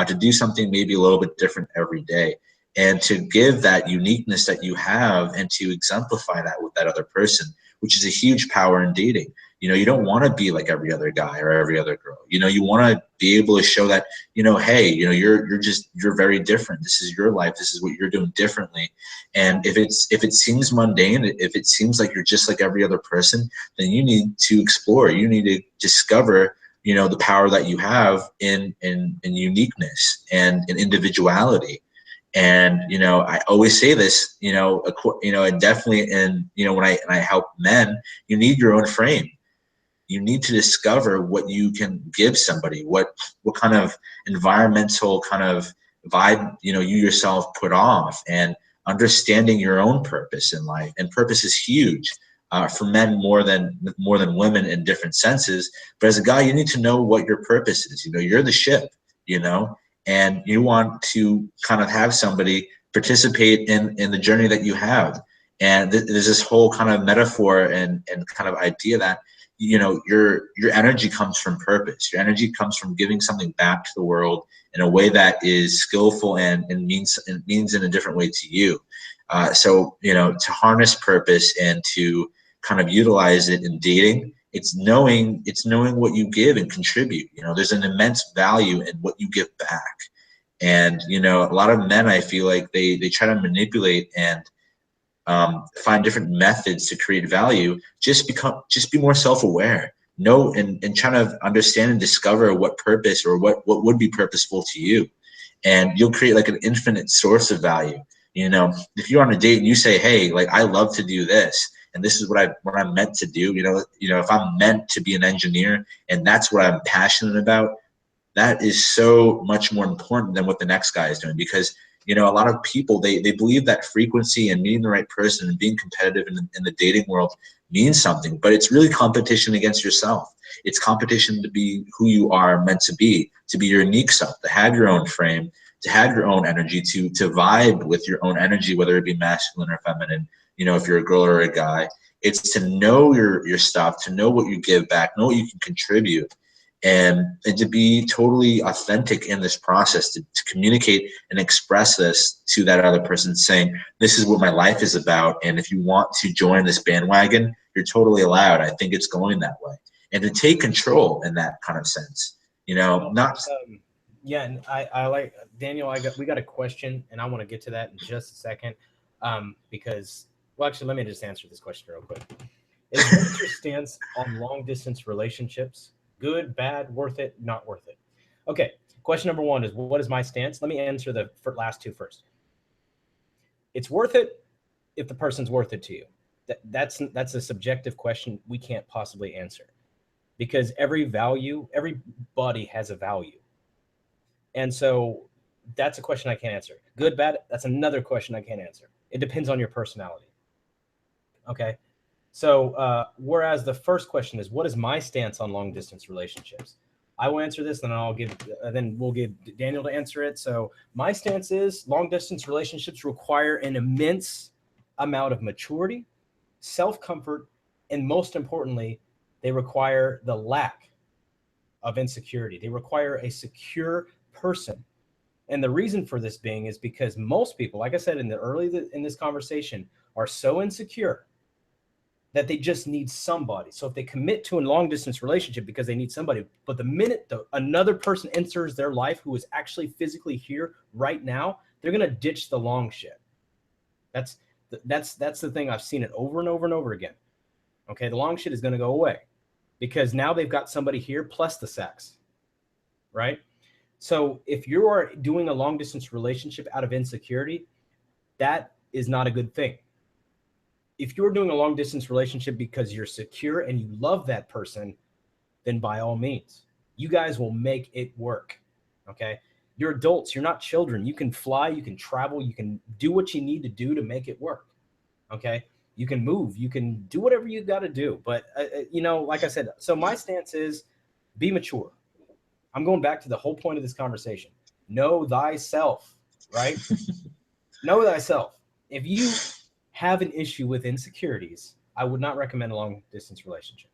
to do something maybe a little bit different every day, and to give that uniqueness that you have and to exemplify that with that other person, which is a huge power in dating. You don't want to be like every other guy or every other girl. You want to be able to show that, hey, you're very different. This is your life. This is what you're doing differently. And if it seems mundane, if it seems like you're just like every other person, then you need to explore. You need to discover, the power that you have in uniqueness and in individuality. And I always say this, and definitely, and when I help men, you need your own frame. You need to discover what you can give somebody, what kind of environmental kind of vibe you yourself put off, and understanding your own purpose in life. And purpose is huge for men more than women in different senses. But as a guy, you need to know what your purpose is. You're the ship. And you want to kind of have somebody participate in the journey that you have. And there's this whole kind of metaphor and kind of idea that, your energy comes from purpose. Your energy comes from giving something back to the world in a way that is skillful and means in a different way to you. So, to harness purpose and to kind of utilize it in dating, it's knowing what you give and contribute. There's an immense value in what you give back. And, a lot of men, I feel like they try to manipulate and find different methods to create value. Just be more self-aware. Know and trying to understand and discover what purpose or what would be purposeful to you. And you'll create like an infinite source of value. If you're on a date and you say, hey, like, I love to do this, and this is what I'm meant to do. If I'm meant to be an engineer and that's what I'm passionate about, that is so much more important than what the next guy is doing. Because a lot of people, they believe that frequency and meeting the right person and being competitive in the dating world means something, but it's really competition against yourself. It's competition to be who you are meant to be your unique self, to have your own frame, to have your own energy, to vibe with your own energy, whether it be masculine or feminine. If you're a girl or a guy, it's to know your stuff, to know what you give back, know what you can contribute, and to be totally authentic in this process, to communicate and express this to that other person, saying, this is what my life is about, and if you want to join this bandwagon, you're totally allowed. I think it's going that way. And to take control in that kind of sense, not. Yeah, and I like Daniel. We got a question, and I want to get to that in just a second, because actually, let me just answer this question real quick. What's your stance on long distance relationships? Good, bad, worth it, not worth it? Okay. Question number one is, what is my stance? Let me answer the last two first. It's worth it if the person's worth it to you. That's a subjective question we can't possibly answer, because everybody has a value. And so that's a question I can't answer. Good, bad, that's another question I can't answer. It depends on your personality. Okay. So whereas the first question is, what is my stance on long distance relationships? I will answer this, and then we'll give Daniel to answer it. So my stance is, long distance relationships require an immense amount of maturity, self-comfort, and most importantly, they require the lack of insecurity. They require a secure person. And the reason for this being is because most people, like I said in this conversation, are so insecure that they just need somebody. So if they commit to a long distance relationship because they need somebody, but the minute another person enters their life who is actually physically here right now, they're going to ditch the long shit. That's the thing. I've seen it over and over and over again. Okay. The long shit is going to go away because now they've got somebody here plus the sex. right? So if you are doing a long distance relationship out of insecurity, that is not a good thing. If you're doing a long distance relationship because you're secure and you love that person, then by all means, you guys will make it work. Okay. You're adults, you're not children. You can fly, you can travel, you can do what you need to do to make it work. Okay. You can move, you can do whatever you got to do. But, like I said, so my stance is be mature. I'm going back to the whole point of this conversation. Know thyself, right? Know thyself. If you have an issue with insecurities, I would not recommend a long distance relationship.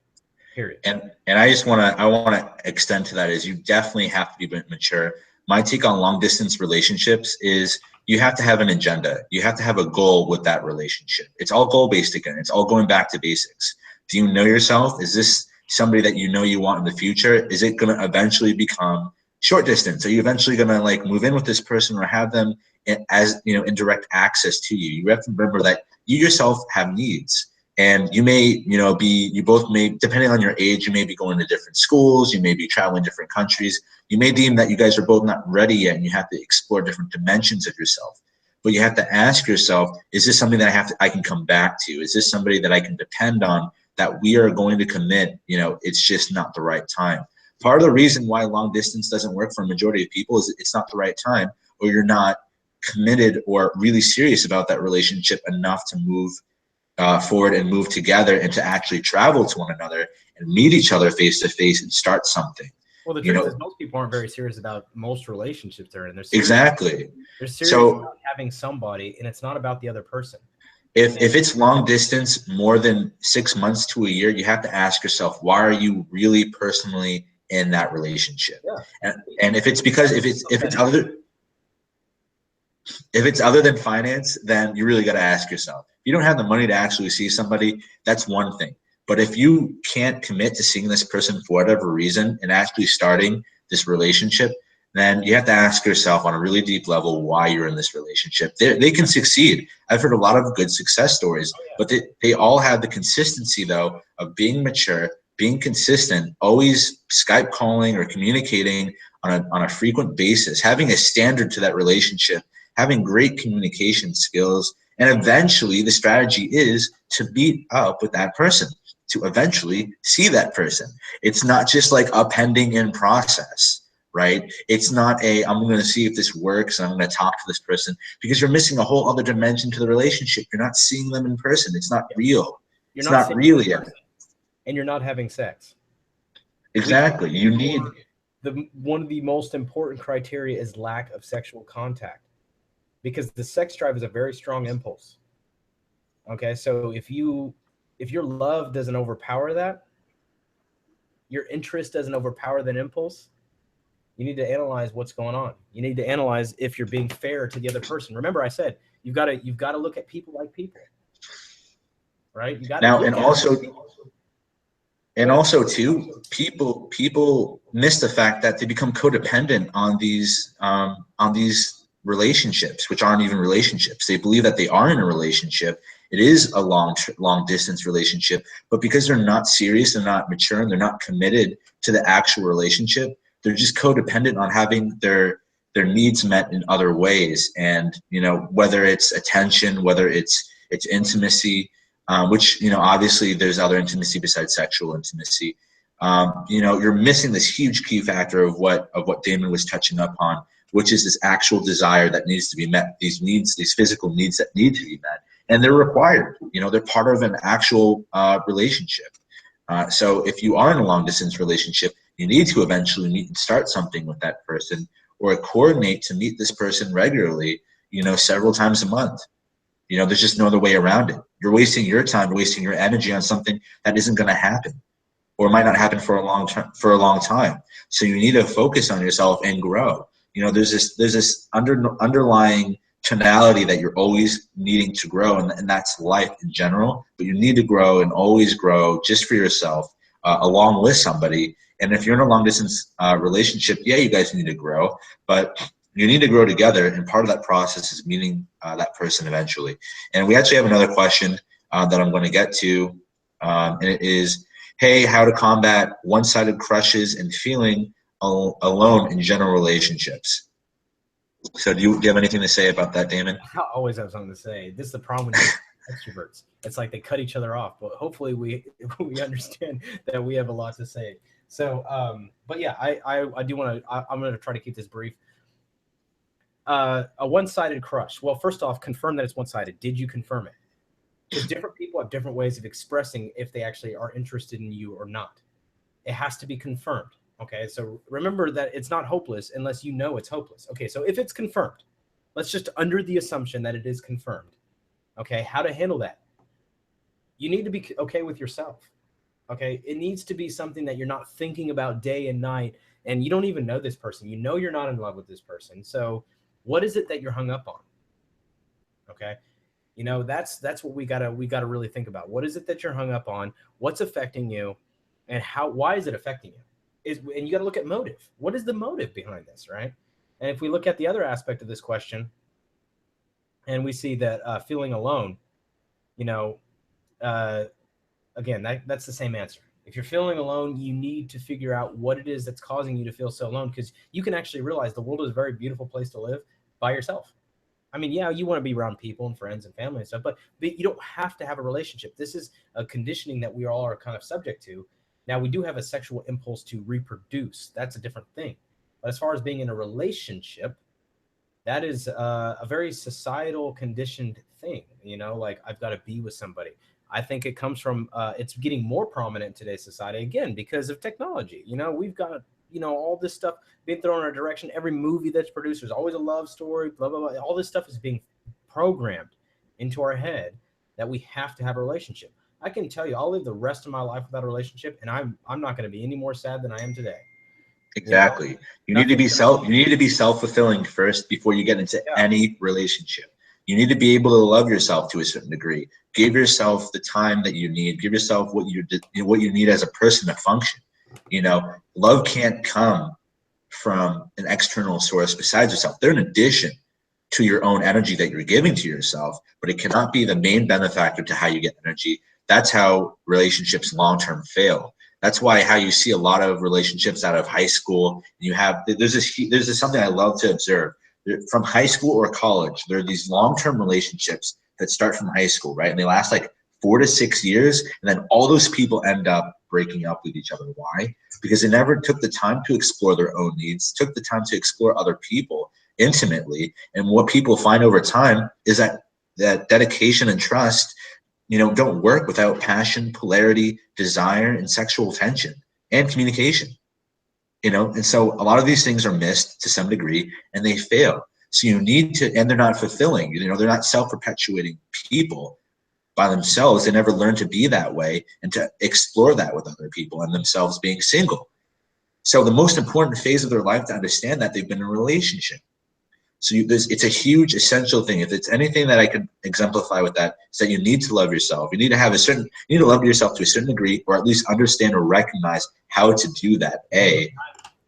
Period. And I want to extend to that is you definitely have to be mature. My take on long distance relationships is you have to have an agenda. You have to have a goal with that relationship. It's all goal based again. It's all going back to basics. Do you know yourself? Is this somebody that you know you want in the future? Is it going to eventually become short distance? Are you eventually going to like move in with this person or have them as, in direct access to you? You have to remember that you yourself have needs. And you may, you both may, depending on your age, you may be going to different schools, you may be traveling different countries. You may deem that you guys are both not ready yet and you have to explore different dimensions of yourself. But you have to ask yourself, is this something that I can come back to? Is this somebody that I can depend on, that we are going to commit? It's just not the right time. Part of the reason why long distance doesn't work for a majority of people is it's not the right time, or you're not committed or really serious about that relationship enough to move forward and move together and to actually travel to one another and meet each other face to face and start something. Well, the truth is most people aren't very serious about most relationships they're in. They're serious, exactly. They're serious about having somebody, and it's not about the other person. If it's long distance, more than 6 months to a year, you have to ask yourself, why are you really personally in that relationship? Yeah. And if it's because if it's other than finance, then you really got to ask yourself. If you don't have the money to actually see somebody, that's one thing. But if you can't commit to seeing this person for whatever reason and actually starting this relationship, then you have to ask yourself on a really deep level why you're in this relationship. They can succeed. I've heard a lot of good success stories, but they all have the consistency, though, of being mature, being consistent, always Skype calling or communicating on a frequent basis, having a standard to that relationship, having great communication skills, and eventually the strategy is to meet up with that person, to eventually see that person. It's not just like a pending in process, right? It's not I'm going to see if this works and I'm going to talk to this person, because you're missing a whole other dimension to the relationship. You're not seeing them in person. It's not real. It's not real yet. And you're not having sex. Exactly. You need one of the most important criteria is lack of sexual contact, because the sex drive is a very strong impulse. Okay, so if your love doesn't overpower that, your interest doesn't overpower that impulse, you need to analyze what's going on. You need to analyze if you're being fair to the other person. Remember, I said you've got to look at people like people, right? You got to And also too, people miss the fact that they become codependent on these relationships, which aren't even relationships. They believe that they are in a relationship. It is a long distance relationship, but because they're not serious, they're not mature, and they're not committed to the actual relationship, they're just codependent on having their needs met in other ways. And whether it's attention, whether it's intimacy, which obviously there's other intimacy besides sexual intimacy. You're missing this huge key factor of what Damon was touching up on, which is this actual desire that needs to be met. These needs, these physical needs that need to be met, and they're required. They're part of an actual relationship. So if you are in a long distance relationship, you need to eventually meet and start something with that person, or coordinate to meet this person regularly, several times a month. There's just no other way around it. You're wasting your time, wasting your energy on something that isn't going to happen, or might not happen for a long time. So you need to focus on yourself and grow. There's this underlying tonality that you're always needing to grow, and that's life in general. But you need to grow and always grow just for yourself, along with somebody. And if you're in a long distance relationship, yeah, you guys need to grow, but you need to grow together, and part of that process is meeting that person eventually. And we actually have another question that I'm going to get to, and it is, hey, how to combat one-sided crushes and feeling alone in general relationships. So do you have anything to say about that, Damon? I always have something to say. This is the problem when you extroverts. It's like they cut each other off, but hopefully we understand that we have a lot to say. So, but yeah, I do want to. I'm going to try to keep this brief. A one-sided crush. Well, first off, confirm that it's one-sided. Did you confirm it? Because different people have different ways of expressing if they actually are interested in you or not. It has to be confirmed. Okay, so remember that it's not hopeless unless you know it's hopeless. Okay, so if it's confirmed, let's just under the assumption that it is confirmed. Okay, how to handle that? You need to be okay with yourself. Okay, it needs to be something that you're not thinking about day and night, and you don't even know this person. You know you're not in love with this person. So, what is it that you're hung up on? Okay, you know that's what we gotta really think about. What is it that you're hung up on? What's affecting you, and why is it affecting you? And you got to look at motive. What is the motive behind this, right? And if we look at the other aspect of this question, and we see that feeling alone, you know, uh, again, that's the same answer. If you're feeling alone, you need to figure out what it is that's causing you to feel so alone, because you can actually realize the world is a very beautiful place to live by yourself. I mean, yeah, you want to be around people and friends and family and stuff, but you don't have to have a relationship. This is a conditioning that we all are kind of subject to. Now, we do have a sexual impulse to reproduce. That's a different thing. But as far as being in a relationship, that is a very societal conditioned thing. You know, like I've got to be with somebody. I think it comes from it's getting more prominent in today's society again because of technology. You know, we've got all this stuff being thrown in our direction. Every movie that's produced, there's always a love story. Blah blah blah. All this stuff is being programmed into our head that we have to have a relationship. I can tell you, I'll live the rest of my life without a relationship, and I'm not going to be any more sad than I am today. Exactly. You need to be self-fulfilling first before you get into any relationship. You need to be able to love yourself to a certain degree. Give yourself the time that you need. Give yourself what you need as a person to function. Love can't come from an external source besides yourself. They're an addition to your own energy that you're giving to yourself, but it cannot be the main benefactor to how you get energy. That's how relationships long-term fail. That's why how you see a lot of relationships out of high school. There's something I love to observe. From high school or college, there are these long-term relationships that start from high school, right? And they last like 4 to 6 years, and then all those people end up breaking up with each other. Why? Because they never took the time to explore their own needs, took the time to explore other people intimately. And what people find over time is that dedication and trust don't work without passion, polarity, desire, and sexual tension and communication. And so a lot of these things are missed to some degree, and they fail. So you need to, and they're not fulfilling. They're not self-perpetuating people by themselves. They never learn to be that way and to explore that with other people and themselves being single. So the most important phase of their life to understand that they've been in a relationship. So it's a huge essential thing. If it's anything that I could exemplify with that, is that you need to love yourself. You need to love yourself to a certain degree, or at least understand or recognize how to do that.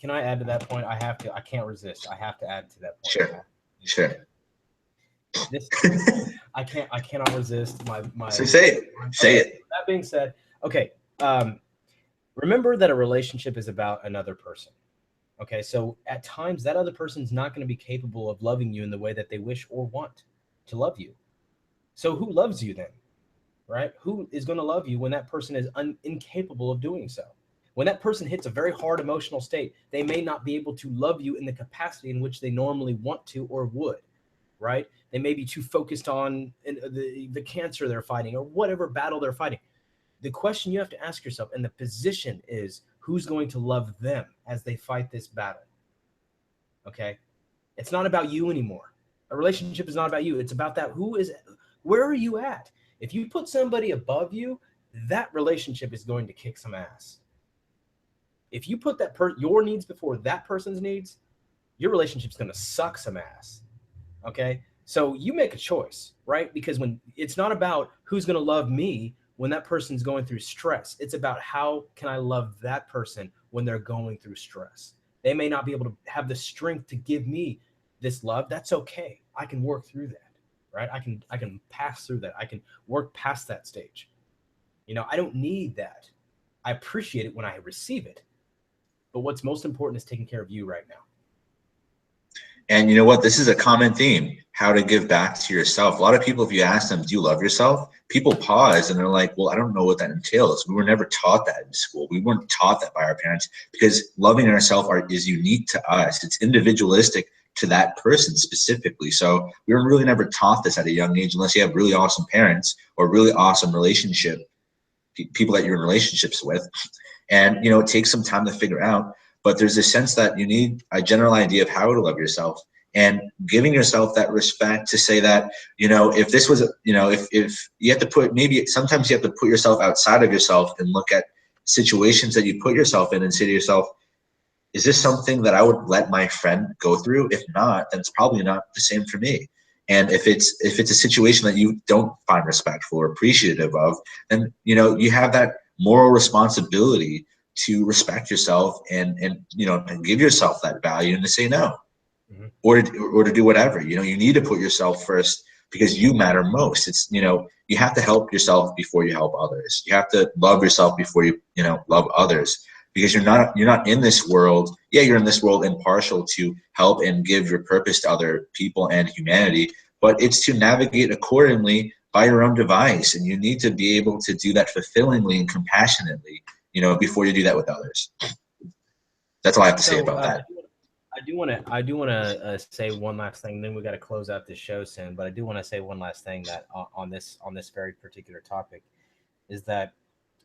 Can I add to that point? I can't resist. I have to add to that point. Sure. I cannot resist my. So say it. Say it. That being said, okay. Remember that a relationship is about another person. Okay, so at times that other person's not going to be capable of loving you in the way that they wish or want to love you. So who loves you then, right? Who is going to love you when that person is incapable of doing so? When that person hits a very hard emotional state, they may not be able to love you in the capacity in which they normally want to or would, right? They may be too focused on the cancer they're fighting or whatever battle they're fighting. The question you have to ask yourself and the position is, who's going to love them as they fight this battle? Okay. It's not about you anymore. A relationship is not about you. It's about where are you at? If you put somebody above you, that relationship is going to kick some ass. If you put your needs before that person's needs, your relationship's going to suck some ass. Okay. So you make a choice, right? Because when it's not about who's going to love me when that person's going through stress, it's about how can I love that person when they're going through stress. They may not be able to have the strength to give me this love. That's okay. I can work through that, right? I can pass through that. I can work past that stage. I don't need that. I appreciate it when I receive it, But what's most important is taking care of you right now. And you know what? This is a common theme, how to give back to yourself. A lot of people, if you ask them, do you love yourself? People pause and they're like, well, I don't know what that entails. We were never taught that in school. We weren't taught that by our parents, because loving ourselves is unique to us. It's individualistic to that person specifically. So we were really never taught this at a young age, unless you have really awesome parents or really awesome people that you're in relationships with. And, you know, it takes some time to figure out, but there's a sense that you need a general idea of how to love yourself, and giving yourself that respect to say that, you know, if this was, you know, if you have to put, maybe sometimes you have to put yourself outside of yourself and look at situations that you put yourself in and say to yourself, is this something that I would let my friend go through? If not, then it's probably not the same for me. And if it's a situation that you don't find respectful or appreciative of, then, you know, you have that moral responsibility to respect yourself and you know, and give yourself that value and to say no. Mm-hmm. Or to do whatever. You know, you need to put yourself first, because you matter most. It's, you know, you have to help yourself before you help others. You have to love yourself before you know, love others, because you're not in this world. Yeah, you're in this world impartial to help and give your purpose to other people and humanity, but it's to navigate accordingly by your own device, and you need to be able to do that fulfillingly and compassionately, you know, before you do that with others. That's all I have to say about that. I do want to say one last thing. Then we got to close out this show soon. But I do want to say one last thing that on this very particular topic is that,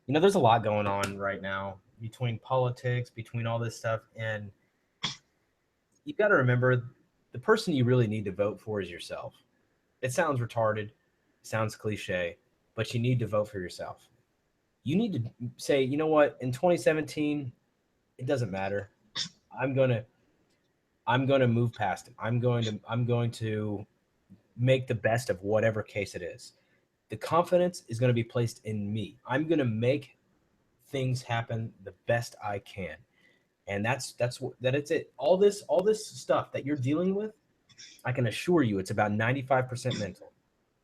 you know, there's a lot going on right now between politics, between all this stuff, and you got to remember the person you really need to vote for is yourself. It sounds retarded, sounds cliche, but you need to vote for yourself. You need to say, you know what, in 2017, it doesn't matter. I'm gonna move past it. I'm going to make the best of whatever case it is. The confidence is going to be placed in me. I'm going to make things happen the best I can. And it's it. All this stuff that you're dealing with, I can assure you it's about 95% mental.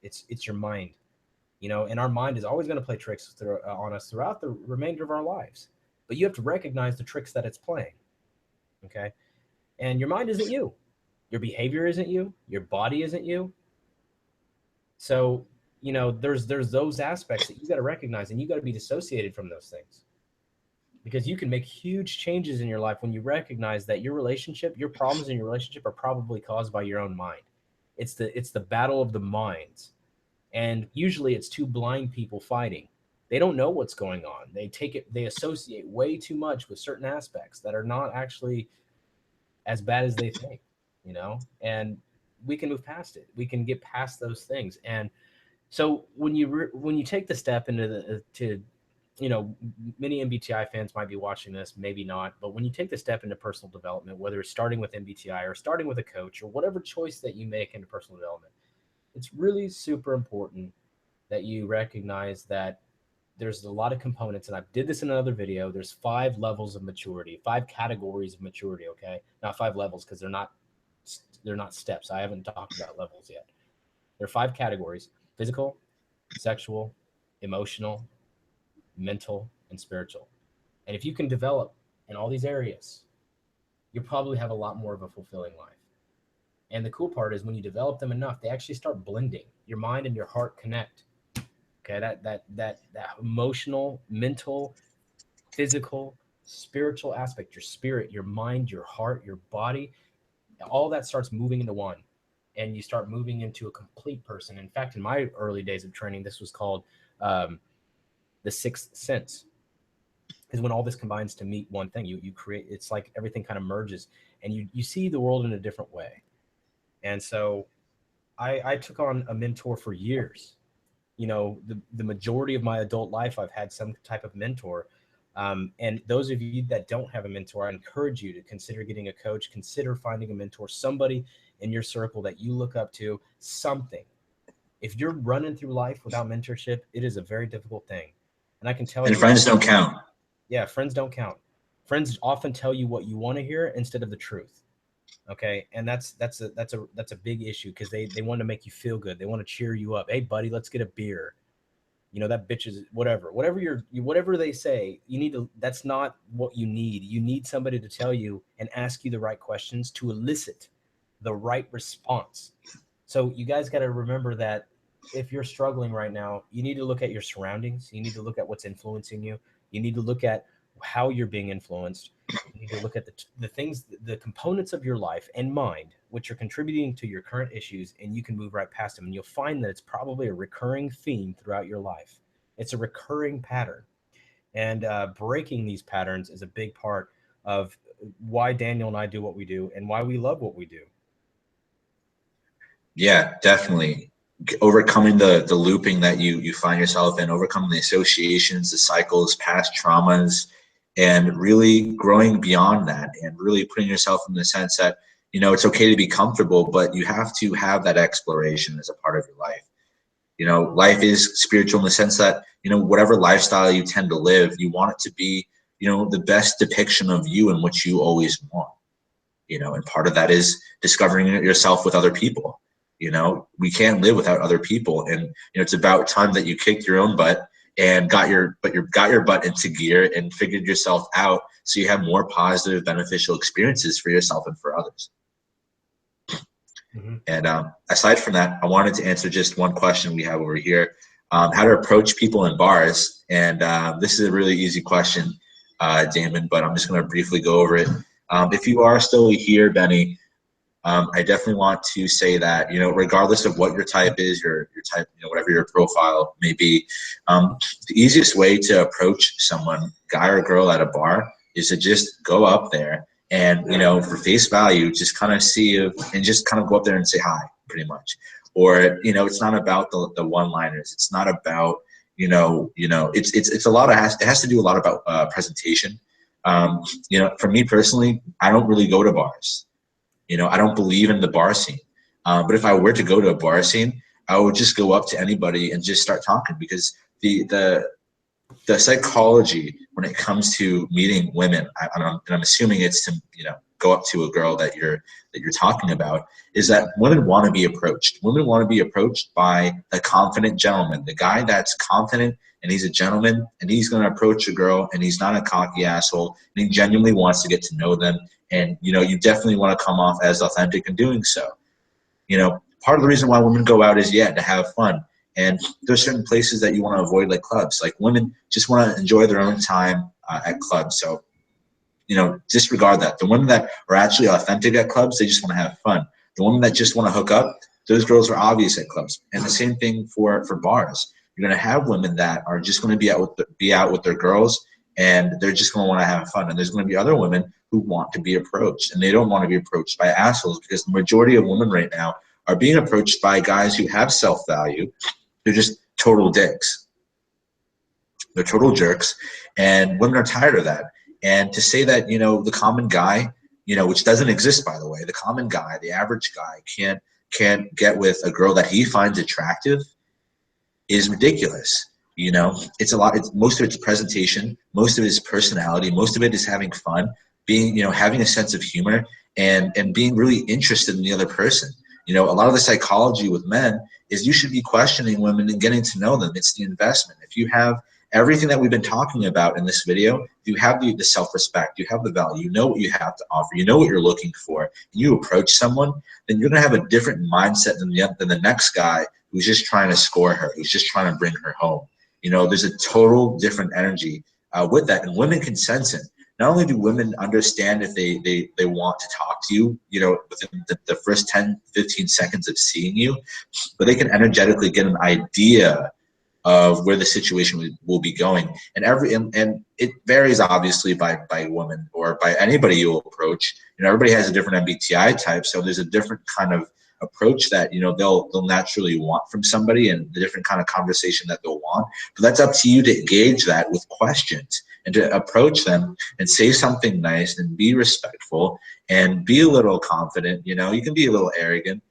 It's your mind. You know, and our mind is always going to play tricks on us throughout the remainder of our lives. But you have to recognize the tricks that it's playing. Okay? And your mind isn't you. Your behavior isn't you. Your body isn't you. So, you know, there's those aspects that you got to recognize, and you got to be dissociated from those things, because you can make huge changes in your life when you recognize that your problems in your relationship are probably caused by your own mind. It's the battle of the minds. And usually it's two blind people fighting. They don't know what's going on. They associate way too much with certain aspects that are not actually as bad as they think, you know, and we can move past it. We can get past those things. And so when you take the step into you know, many MBTI fans might be watching this, maybe not, but when you take the step into personal development, whether it's starting with MBTI or starting with a coach or whatever choice that you make into personal development, it's really super important that you recognize that there's a lot of components, and I did this in another video. There's 5 levels of maturity, 5 categories of maturity. Okay, not 5 levels, because they're not steps. I haven't talked about levels yet. There are 5 categories: physical, sexual, emotional, mental, and spiritual. And if you can develop in all these areas, you'll probably have a lot more of a fulfilling life. And the cool part is when you develop them enough, they actually start blending. Your mind and your heart connect. Okay, that emotional, mental, physical, spiritual aspect, your spirit, your mind, your heart, your body, all that starts moving into one. And you start moving into a complete person. In fact, in my early days of training, this was called the sixth sense, is when all this combines to meet one thing. You create, it's like everything kind of merges, and you see the world in a different way. And so I took on a mentor for years. You know, the majority of my adult life, I've had some type of mentor. And those of you that don't have a mentor, I encourage you to consider getting a coach, consider finding a mentor, somebody in your circle that you look up to, something. If you're running through life without mentorship, it is a very difficult thing. And I can tell you. And friends don't count. Yeah, friends don't count. Friends often tell you what you want to hear instead of the truth. Okay, and that's a big issue, because they want to make you feel good. They want to cheer you up. Hey, buddy, let's get a beer. you know, that bitch is whatever they say, you need to, that's not what you need. You need somebody to tell you and ask you the right questions to elicit the right response. So you guys got to remember that if you're struggling right now, you need to look at your surroundings. You need to look at what's influencing you. You need to look at how you're being influenced. You need to look at the things, the components of your life and mind, which are contributing to your current issues, and you can move right past them. And you'll find that it's probably a recurring theme throughout your life. It's a recurring pattern. And breaking these patterns is a big part of why Daniel and I do what we do and why we love what we do. Yeah, definitely. Overcoming the looping that you find yourself in, overcoming the associations, the cycles, past traumas, and really growing beyond that, and really putting yourself in the sense that, you know, it's okay to be comfortable, but you have to have that exploration as a part of your life. You know, life is spiritual in the sense that, you know, whatever lifestyle you tend to live, you want it to be, you know, the best depiction of you and what you always want. You know, and part of that is discovering yourself with other people. You know, we can't live without other people, and, you know, it's about time that you kicked your own butt and got your butt into gear and figured yourself out, so you have more positive, beneficial experiences for yourself and for others. Mm-hmm. And aside from that, I wanted to answer just one question we have over here: how to approach people in bars. And this is a really easy question, Damon, but I'm just going to briefly go over it. If you are still here, Benny, I definitely want to say that, you know, regardless of what your type is, your type, you know, whatever your profile may be, the easiest way to approach someone, guy or girl, at a bar is to just go up there and, you know, for face value, just kind of see if, and just kind of go up there and say hi, pretty much. Or, you know, it's not about the one-liners. It's not about, it's a lot of, it has to do a lot about presentation. You know, for me personally, I don't really go to bars. You know, I don't believe in the bar scene. But if I were to go to a bar scene, I would just go up to anybody and just start talking, because the psychology when it comes to meeting women, and I'm assuming it's to, you know, go up to a girl that you're talking about, is that women want to be approached. Women want to be approached by a confident gentleman, the guy that's confident and he's a gentleman and he's going to approach a girl and he's not a cocky asshole and he genuinely wants to get to know them. And, you know, you definitely want to come off as authentic in doing so. You know, part of the reason why women go out is, yeah, to have fun. And there's certain places that you want to avoid, like clubs. Like, women just want to enjoy their own time at clubs. So, you know, disregard that. The women that are actually authentic at clubs, they just want to have fun. The women that just want to hook up, those girls are obvious at clubs. And the same thing for bars. You're going to have women that are just going to be out with their girls, and they're just going to want to have fun. And there's going to be other women who want to be approached, and they don't want to be approached by assholes, because the majority of women right now are being approached by guys who have self-value. They're just total dicks. They're total jerks, and women are tired of that. And to say that, you know, the common guy, you know, which doesn't exist, by the way, the common guy, the average guy can't get with a girl that he finds attractive is ridiculous. You know, it's a lot. Most of it's presentation, most of it is personality, most of it is having fun, being, you know, having a sense of humor, and being really interested in the other person. You know, a lot of the psychology with men is you should be questioning women and getting to know them. It's the investment. If you have everything that we've been talking about in this video, if you have the self-respect, you have the value, you know what you have to offer, you know what you're looking for, and you approach someone, then you're going to have a different mindset than the next guy who's just trying to score her, who's just trying to bring her home. You know, there's a total different energy with that, and women can sense it. Not only do women understand if they want to talk to you, you know, within the first 10, 15 seconds of seeing you, but they can energetically get an idea of where the situation will be going. And and it varies obviously by women or by anybody you'll approach. You know, everybody has a different MBTI type, so there's a different kind of approach that, you know, they'll naturally want from somebody, and the different kind of conversation that they'll want. But that's up to you to engage that with questions and to approach them and say something nice and be respectful and be a little confident. You know, you can be a little arrogant.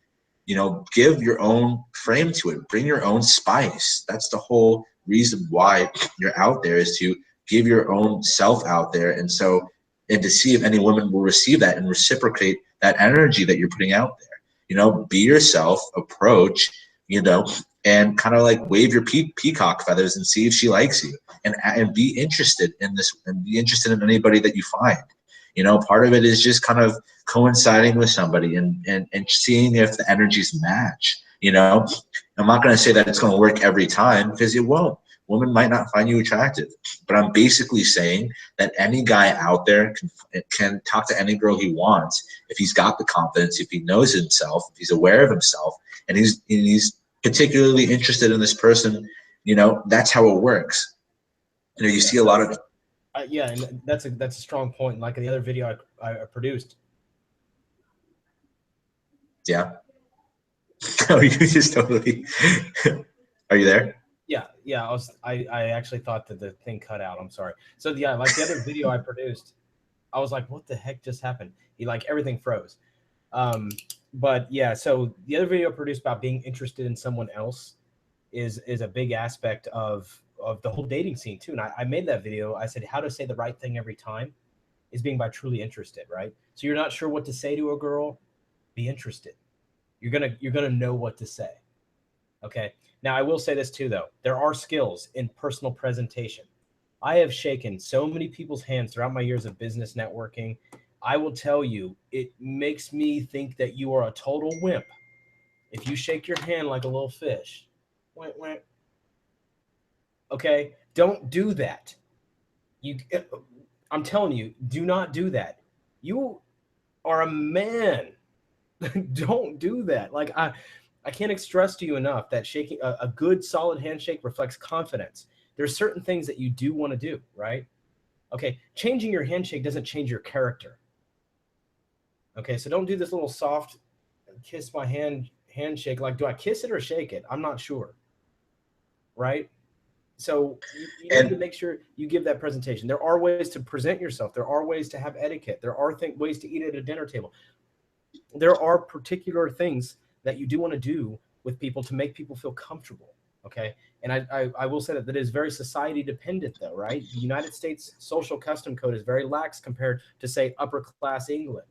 You know, give your own frame to it. Bring your own spice. That's the whole reason why you're out there, is to give your own self out there. And to see if any woman will receive that and reciprocate that energy that you're putting out there. You know, be yourself, approach, you know, and kind of like wave your peacock feathers and see if she likes you, and be interested in this, and be interested in anybody that you find. You know, part of it is just kind of coinciding with somebody and seeing if the energies match. You know, I'm not going to say that it's going to work every time, because it won't. Women might not find you attractive, but I'm basically saying that any guy out there can talk to any girl he wants if he's got the confidence, if he knows himself, if he's aware of himself, and he's particularly interested in this person. You know, that's how it works. You know, you see a lot of yeah, and that's a strong point. Like the other video I produced. Yeah. Oh, you just totally. Are you there? Yeah. I actually thought that the thing cut out. I'm sorry. So yeah, like the other video I produced, I was like, what the heck just happened? Like everything froze. But yeah, so the other video I produced about being interested in someone else is a big aspect of the whole dating scene too. And I made that video. I said how to say the right thing every time is being by truly interested, right? So you're not sure what to say to a girl, be interested. You're gonna know what to say. Okay. Now I will say this too, though. There are skills in personal presentation. I have shaken so many people's hands throughout my years of business networking. I will tell you, it makes me think that you are a total wimp if you shake your hand like a little fish. Wah, wah. Okay, don't do that. I'm telling you, do not do that. You are a man. Don't do that. Like I can't stress to you enough that shaking a good solid handshake reflects confidence. There's certain things that you do want to do, right? Okay, changing your handshake doesn't change your character. Okay, so don't do this little soft kiss my handshake. Like, do I kiss it or shake it? I'm not sure, right? So you need to make sure you give that presentation. There are ways to present yourself. There are ways to have etiquette. There are ways to eat at a dinner table. There are particular things that you do want to do with people to make people feel comfortable. Okay. And I will say that it is very society dependent though, right? The United States social custom code is very lax compared to say upper class England,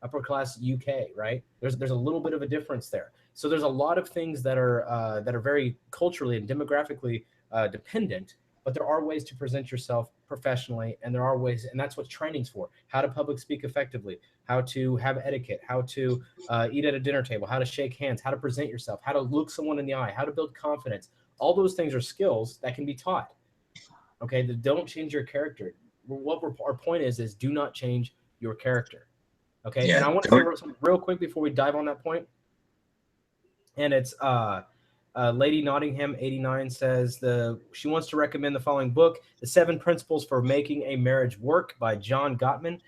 upper class UK, right? There's a little bit of a difference there. So there's a lot of things that are very culturally and demographically dependent, but there are ways to present yourself professionally, and there are ways, and that's what training's for: how to public speak effectively, how to have etiquette, how to eat at a dinner table, how to shake hands, how to present yourself, how to look someone in the eye, how to build confidence. All those things are skills that can be taught. Okay, don't change your character. What our point is do not change your character. Okay, Yeah, and I want to say something real quick before we dive on that point. And it's Lady Nottingham 89 says she wants to recommend the following book, The 7 Principles for Making a Marriage Work by John Gottman.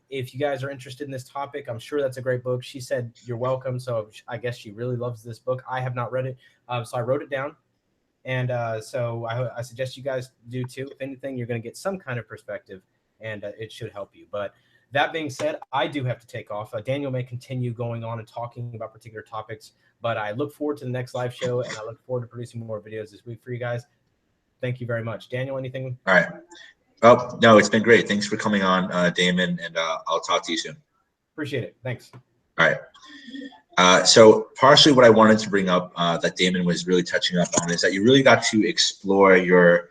If you guys are interested in this topic, I'm sure that's a great book. She said you're welcome. So I guess she really loves this book. I have not read it. So I wrote it down. And so I suggest you guys do too. If anything, you're going to get some kind of perspective, and it should help you. But that being said, I do have to take off. Daniel may continue going on and talking about particular topics, but I look forward to the next live show, and I look forward to producing more videos this week for you guys. Thank you very much. Daniel, anything? All right. Oh, no, it's been great. Thanks for coming on, Damon, and I'll talk to you soon. Appreciate it. Thanks. All right. So partially what I wanted to bring up that Damon was really touching up on is that you really got to explore your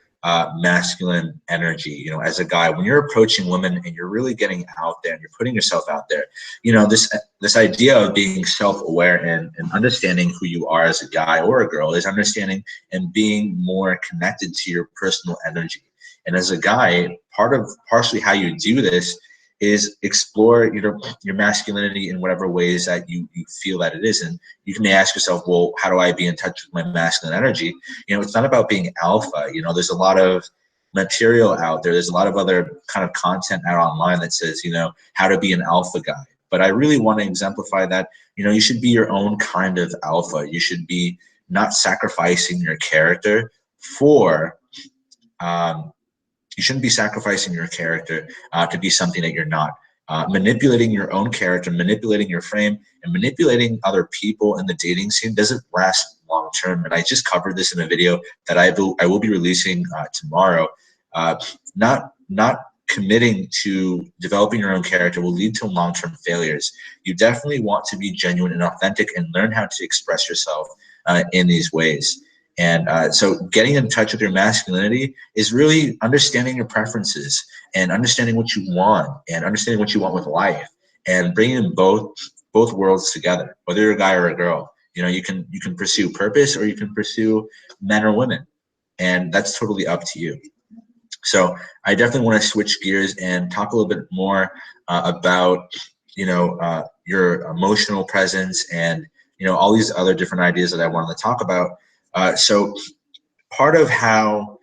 masculine energy. You know, as a guy, when you're approaching women and you're really getting out there and you're putting yourself out there, you know, this idea of being self-aware and understanding who you are as a guy or a girl is understanding and being more connected to your personal energy. And as a guy, partially how you do this is explore your masculinity in whatever ways that you feel that it is. And you can ask yourself, well, how do I be in touch with my masculine energy? You know, it's not about being alpha. You know, there's a lot of material out there. There's a lot of other kind of content out online that says, you know, how to be an alpha guy. But I really want to exemplify that, you know, you should be your own kind of alpha. You should be not sacrificing your character for, you shouldn't be sacrificing your character to be something that you're not. Manipulating your own character, manipulating your frame, and manipulating other people in the dating scene doesn't last long term. And I just covered this in a video that I will be releasing tomorrow. Not committing to developing your own character will lead to long-term failures. You definitely want to be genuine and authentic and learn how to express yourself in these ways. And so getting in touch with your masculinity is really understanding your preferences and understanding what you want and understanding what you want with life and bringing both worlds together, whether you're a guy or a girl. You know, you can pursue purpose or you can pursue men or women, and that's totally up to you. So I definitely want to switch gears and talk a little bit more about, your emotional presence and, all these other different ideas that I wanted to talk about. So part of how,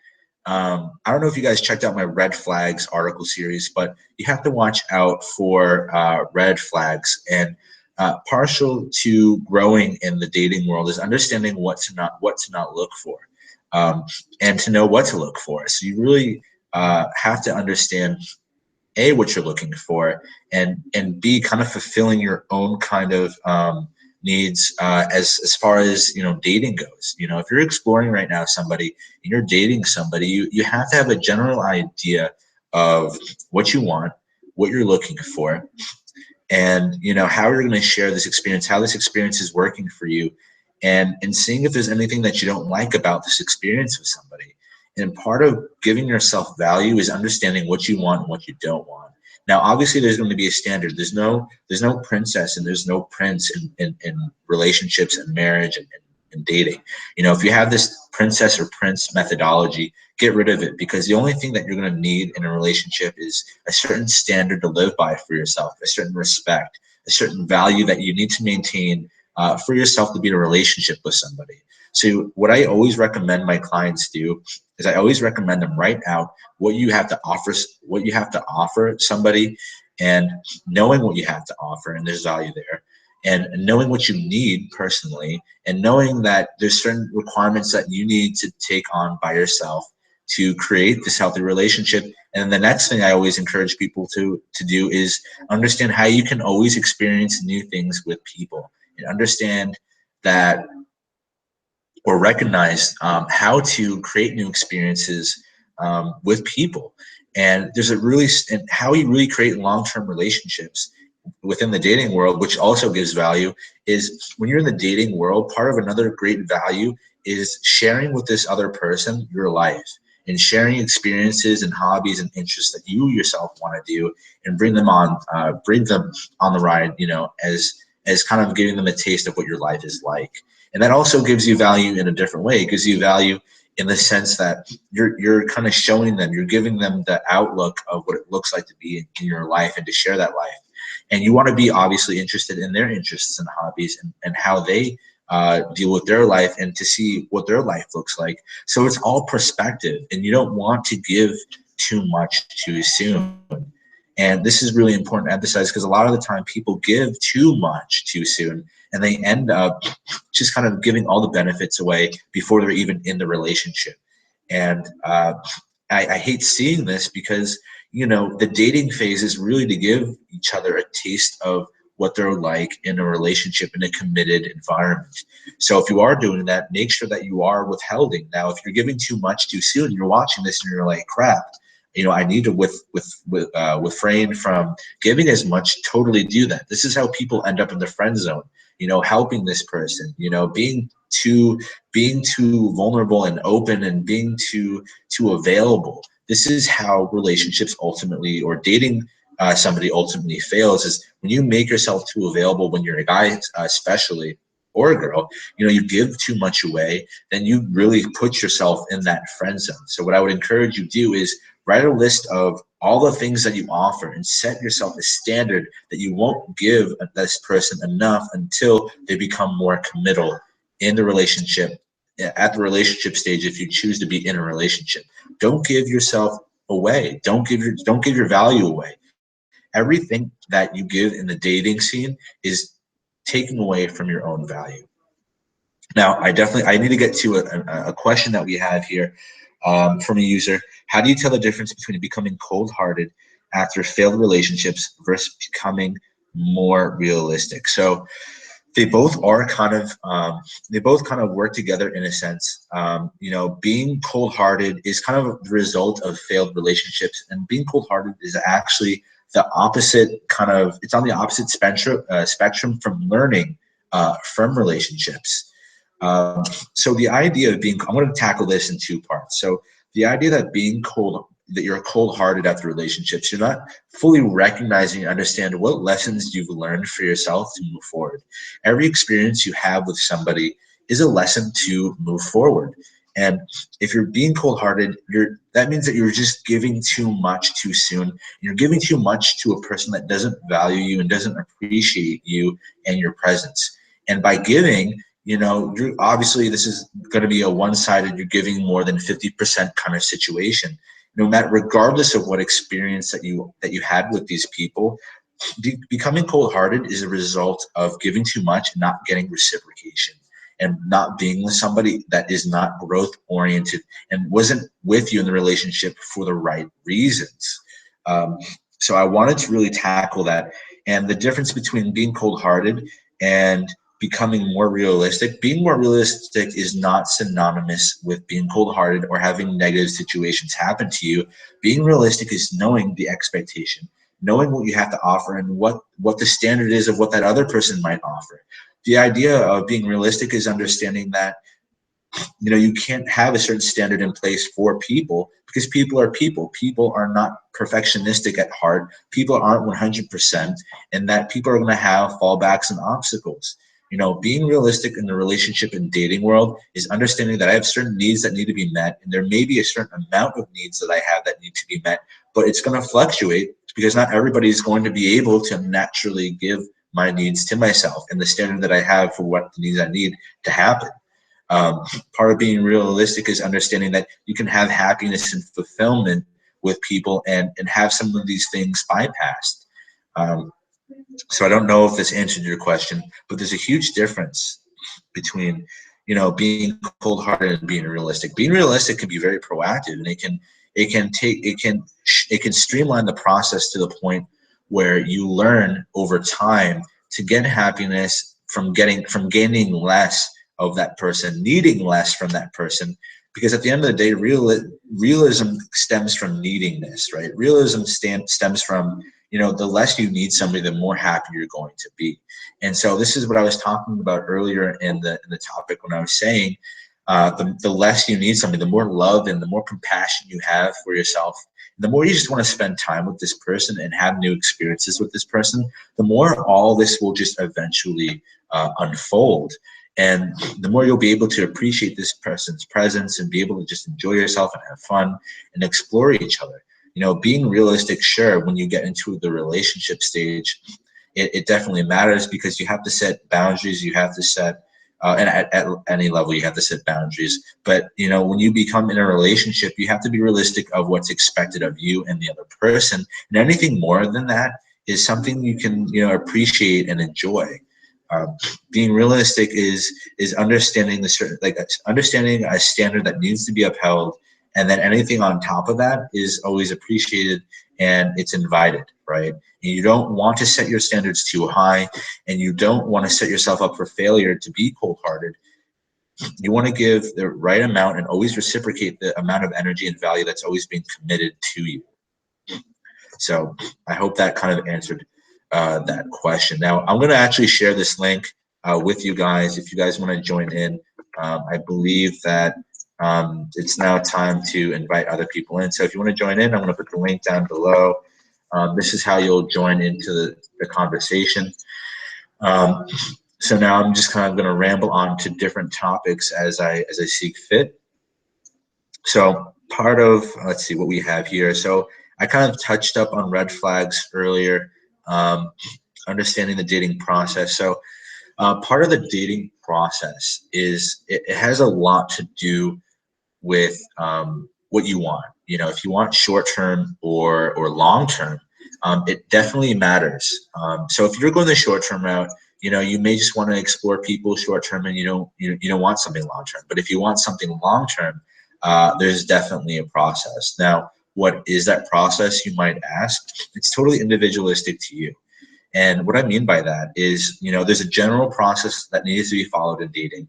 I don't know if you guys checked out my red flags article series, but you have to watch out for red flags. And partial to growing in the dating world is understanding what to not look for, and to know what to look for. So you really have to understand A, what you're looking for, and B, kind of fulfilling your own kind of needs as far as dating goes. If you're exploring right now somebody and you're dating somebody, you have to have a general idea of what you want, what you're looking for, and how you're going to share this experience, how this experience is working for you, and seeing if there's anything that you don't like about this experience with somebody. And part of giving yourself value is understanding what you want and what you don't want. Now, obviously, there's going to be a standard. There's no princess and there's no prince in relationships and marriage and dating. If you have this princess or prince methodology, get rid of it, because the only thing that you're going to need in a relationship is a certain standard to live by for yourself, a certain respect, a certain value that you need to maintain for yourself to be in a relationship with somebody. So what I always recommend my clients do is I always recommend them write out what you have to offer somebody, and knowing what you have to offer, and there's value there, and knowing what you need personally, and knowing that there's certain requirements that you need to take on by yourself to create this healthy relationship. And the next thing I always encourage people to do is understand how you can always experience new things with people, and understand that, or recognize how to create new experiences with people. And there's and how you really create long-term relationships within the dating world, which also gives value, is when you're in the dating world, part of another great value is sharing with this other person your life, and sharing experiences and hobbies and interests that you yourself want to do, and bring them on the ride, as kind of giving them a taste of what your life is like. And that also gives you value in a different way. It gives you value in the sense that you're kind of showing them, you're giving them the outlook of what it looks like to be in your life and to share that life. And you want to be obviously interested in their interests and hobbies, and how they deal with their life, and to see what their life looks like. So it's all perspective, and you don't want to give too much too soon. And this is really important to emphasize, because a lot of the time people give too much too soon, and they end up just kind of giving all the benefits away before they're even in the relationship. And I hate seeing this, because the dating phase is really to give each other a taste of what they're like in a relationship, in a committed environment. So if you are doing that, make sure that you are withholding. Now, if you're giving too much too soon, you're watching this and you're like, crap, I need to refrain from giving as much. Totally do that. This is how people end up in the friend zone. Helping this person, being too vulnerable and open, and being too available. This is how relationships ultimately, or dating somebody ultimately fails, is when you make yourself too available, when you're a guy especially, or a girl, you give too much away, then you really put yourself in that friend zone. So what I would encourage you to do is write a list of all the things that you offer, and set yourself a standard that you won't give this person enough until they become more committal in the relationship, at the relationship stage, if you choose to be in a relationship. Don't give yourself away. Don't give your value away. Everything that you give in the dating scene is taking away from your own value. Now, I need to get to a question that we have here from a user. How do you tell the difference between becoming cold-hearted after failed relationships versus becoming more realistic? So they both are kind of work together in a sense. Being cold-hearted is kind of the result of failed relationships, and being cold-hearted is actually the opposite it's on the opposite spectrum from learning from relationships. So the idea of being, I'm going to tackle this in two parts. So the idea that that you're cold-hearted after relationships, you're not fully recognizing and understand what lessons you've learned for yourself to move forward. Every experience you have with somebody is a lesson to move forward. And if you're being cold-hearted, that means that you're just giving too much too soon. You're giving too much to a person that doesn't value you and doesn't appreciate you and your presence. And by giving, you're obviously, this is going to be a one-sided, you're giving more than 50% kind of situation. No matter, regardless of what experience that you had with these people, becoming cold-hearted is a result of giving too much and not getting reciprocation, and not being with somebody that is not growth-oriented and wasn't with you in the relationship for the right reasons. So I wanted to really tackle that, and the difference between being cold-hearted and becoming more realistic. Being more realistic is not synonymous with being cold-hearted or having negative situations happen to you. Being realistic is knowing the expectation, knowing what you have to offer, and what the standard is of what that other person might offer. The idea of being realistic is understanding that you can't have a certain standard in place for people, because people are people. People are not perfectionistic at heart. People aren't 100%, and that people are going to have fallbacks and obstacles. Being realistic in the relationship and dating world is understanding that I have certain needs that need to be met, and there may be a certain amount of needs that I have that need to be met, but it's going to fluctuate because not everybody is going to be able to naturally give my needs to myself and the standard that I have for what the needs I need to happen. Part of being realistic is understanding that you can have happiness and fulfillment with people and have some of these things bypassed. So I don't know if this answered your question, but there's a huge difference between, being cold-hearted and being realistic. Being realistic can be very proactive, and it can streamline the process to the point where you learn over time to get happiness from gaining less of that person, needing less from that person. Because at the end of the day, realism stems from needingness, right? Realism stems from, the less you need somebody, the more happy you're going to be. And so this is what I was talking about earlier in the topic, when I was saying the less you need somebody, the more love and the more compassion you have for yourself, the more you just want to spend time with this person and have new experiences with this person, the more all this will just eventually unfold. And the more you'll be able to appreciate this person's presence and be able to just enjoy yourself and have fun and explore each other. Being realistic, sure, when you get into the relationship stage, it definitely matters, because you have to set boundaries. You have to set, and at any level, you have to set boundaries. But, when you become in a relationship, you have to be realistic of what's expected of you and the other person. And anything more than that is something you can, appreciate and enjoy. Being realistic is understanding understanding a standard that needs to be upheld, and then anything on top of that is always appreciated and it's invited, right? And you don't want to set your standards too high, and you don't want to set yourself up for failure to be cold-hearted. You want to give the right amount and always reciprocate the amount of energy and value that's always being committed to you. So I hope that kind of answered that question. Now, I'm going to actually share this link with you guys if you guys want to join in. I believe that it's now time to invite other people in. So if you want to join in, I'm going to put the link down below. This is how you'll join into the conversation. So now I'm just kind of going to ramble on to different topics as I see fit. So part of, let's see what we have here. So I kind of touched up on red flags earlier, understanding the dating process. So part of the dating process is it has a lot to do with what you want. If you want short-term or long-term, it definitely matters. So if you're going the short-term route, you may just want to explore people short-term, and you don't want something long-term. But if you want something long-term, there's definitely a process. Now, what is that process, you might ask? It's totally individualistic to you. And what I mean by that is, there's a general process that needs to be followed in dating.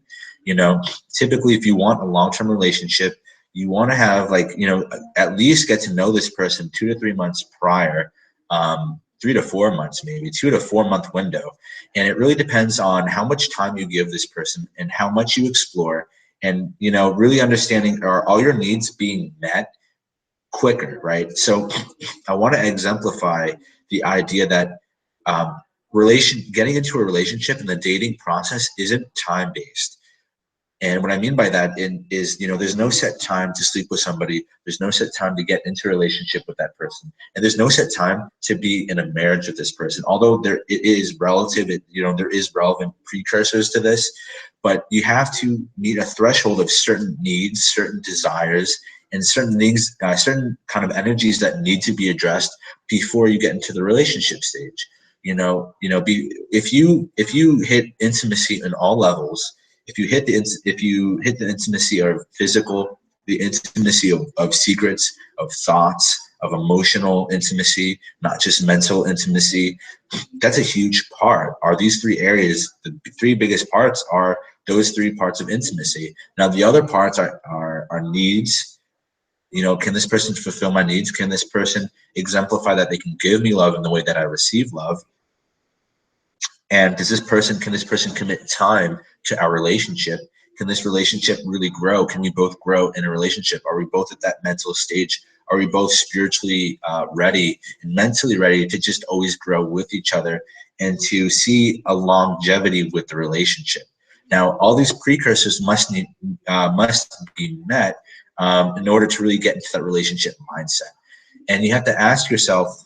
Typically, if you want a long-term relationship, you want to have at least get to know this person 2 to 3 months prior 3 to 4 months, maybe 2 to 4 month window. And it really depends on how much time you give this person and how much you explore, and, you know, really understanding, are all your needs being met quicker, right? So I want to exemplify the idea that getting into a relationship and the dating process isn't time based. And what I mean by that is, you know, there's no set time to sleep with somebody. There's no set time to get into a relationship with that person. And there's no set time to be in a marriage with this person. Although it is relative, you know, there is relevant precursors to this, but you have to meet a threshold of certain needs, certain desires, and certain things, certain kind of energies that need to be addressed before you get into the relationship stage. If you hit intimacy in all levels, if you hit the intimacy of physical, the intimacy of secrets, of thoughts, of emotional intimacy, not just mental intimacy, that's a huge part. Are these three areas, the three biggest parts are those three parts of intimacy. Now the other parts are needs. You know, can this person fulfill my needs? Can this person exemplify that they can give me love in the way that I receive love? And can this person commit time to our relationship? Can this relationship really grow? Can we both grow in a relationship? Are we both at that mental stage? Are we both spiritually ready and mentally ready to just always grow with each other and to see a longevity with the relationship? Now, all these precursors must be met in order to really get into that relationship mindset. And you have to ask yourself,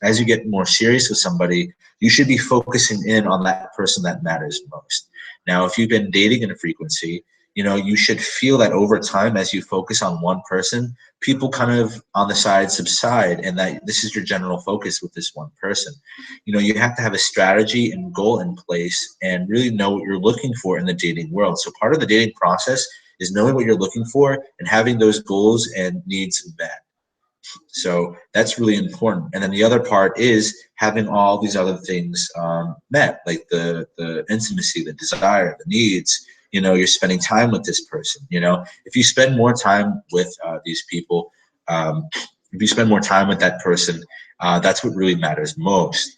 as you get more serious with somebody, you should be focusing in on that person that matters most. Now, if you've been dating in a frequency, you know, you should feel that over time, as you focus on one person, people kind of on the side subside, and that this is your general focus with this one person. You know, you have to have a strategy and goal in place and really know what you're looking for in the dating world. So part of the dating process is knowing what you're looking for and having those goals and needs met. So that's really important. And then the other part is having all these other things met, like the intimacy, the desire, the needs. You know, you're spending time with this person. You know, if you spend more time with these people, if you spend more time with that person, that's what really matters most.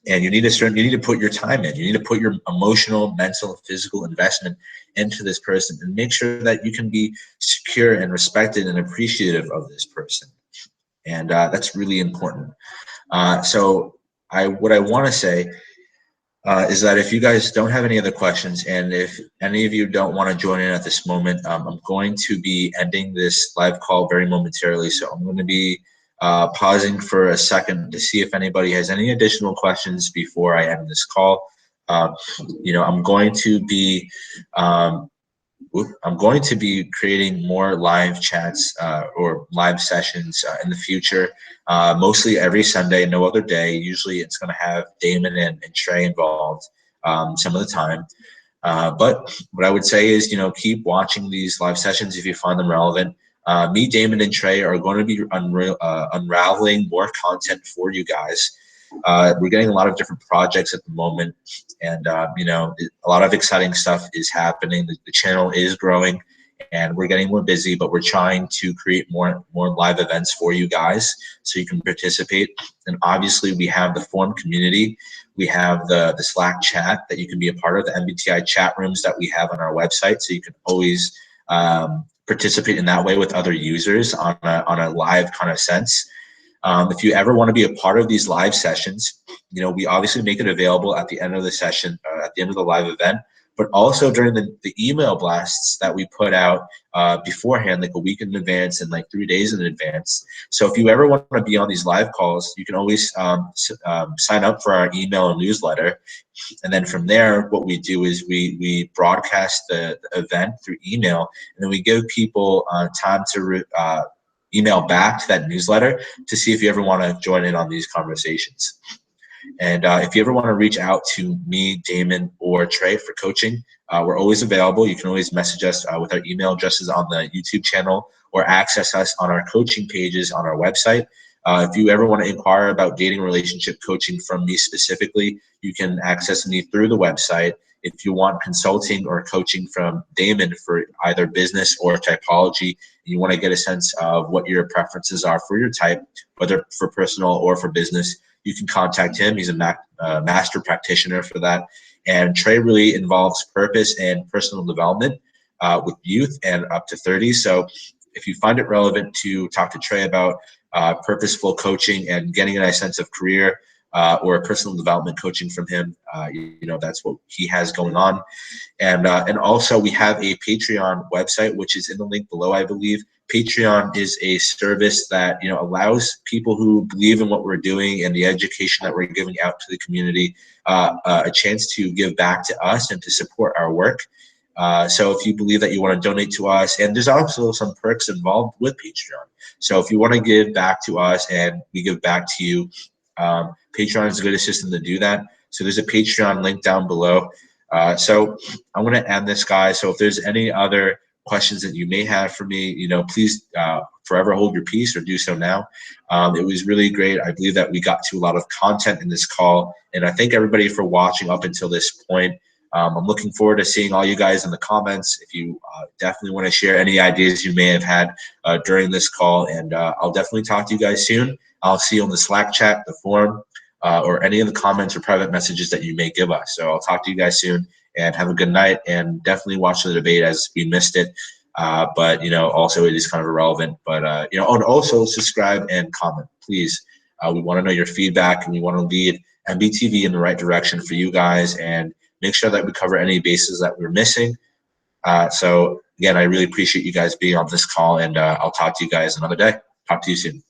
And you need to put your time in. You need to put your emotional, mental, physical investment into this person and make sure that you can be secure and respected and appreciative of this person. And that's really important. So what I want to say is that if you guys don't have any other questions, and if any of you don't want to join in at this moment, I'm going to be ending this live call very momentarily. So I'm going to be pausing for a second to see if anybody has any additional questions before I end this call. You know, I'm going to be creating more live chats or live sessions in the future, mostly every Sunday, no other day. Usually it's going to have Damon and Trey involved some of the time. But what I would say is, you know, keep watching these live sessions if you find them relevant. Me, Damon, and Trey are going to be unraveling more content for you guys. We're getting a lot of different projects at the moment, and you know, a lot of exciting stuff is happening. The channel is growing, and we're getting more busy, but we're trying to create more live events for you guys so you can participate. And obviously, we have the forum community. We have the Slack chat that you can be a part of, the MBTI chat rooms that we have on our website, so you can always participate in that way with other users on a live kind of sense. If you ever want to be a part of these live sessions, you know, we obviously make it available at the end of the session, at the end of the live event, but also during the email blasts that we put out beforehand, like a week in advance and like 3 days in advance. So if you ever want to be on these live calls, you can always sign up for our email newsletter. And then from there, what we do is we broadcast the event through email, and then we give people time to email back to that newsletter to see if you ever want to join in on these conversations. And if you ever want to reach out to me, Damon, or Trey for coaching, we're always available. You can always message us with our email addresses on the YouTube channel or access us on our coaching pages on our website. If you ever want to inquire about dating relationship coaching from me specifically, you can access me through the website. if you want consulting or coaching from Damon for either business or typology, you want to get a sense of what your preferences are for your type, whether for personal or for business, you can contact him. He's a master practitioner for that. And Trey really involves purpose and personal development with youth and up to 30. So if you find it relevant to talk to Trey about purposeful coaching and getting a nice sense of career or personal development coaching from him, that's what he has going on. And also we have a Patreon website, which is in the link below, I believe. Patreon is a service that allows people who believe in what we're doing and the education that we're giving out to the community a chance to give back to us and to support our work. So if you believe that you want to donate to us, and there's also some perks involved with Patreon. So if you want to give back to us and we give back to you, Patreon is a good system to do that. So there's a Patreon link down below. So I'm going to end this, guys. So if there's any other questions that you may have for me, please forever hold your peace or do so now. It was really great. I believe that we got to a lot of content in this call, and I thank everybody for watching up until this point. I'm looking forward to seeing all you guys in the comments. If you definitely want to share any ideas you may have had during this call, and I'll definitely talk to you guys soon. I'll see you on the Slack chat, the forum, or any of the comments or private messages that you may give us. So I'll talk to you guys soon, and have a good night, and definitely watch the debate as we missed it. But also it is kind of irrelevant, but and also subscribe and comment, please. We want to know your feedback, and we want to lead MBTV in the right direction for you guys, and make sure that we cover any bases that we're missing. So again, I really appreciate you guys being on this call, and I'll talk to you guys another day. Talk to you soon.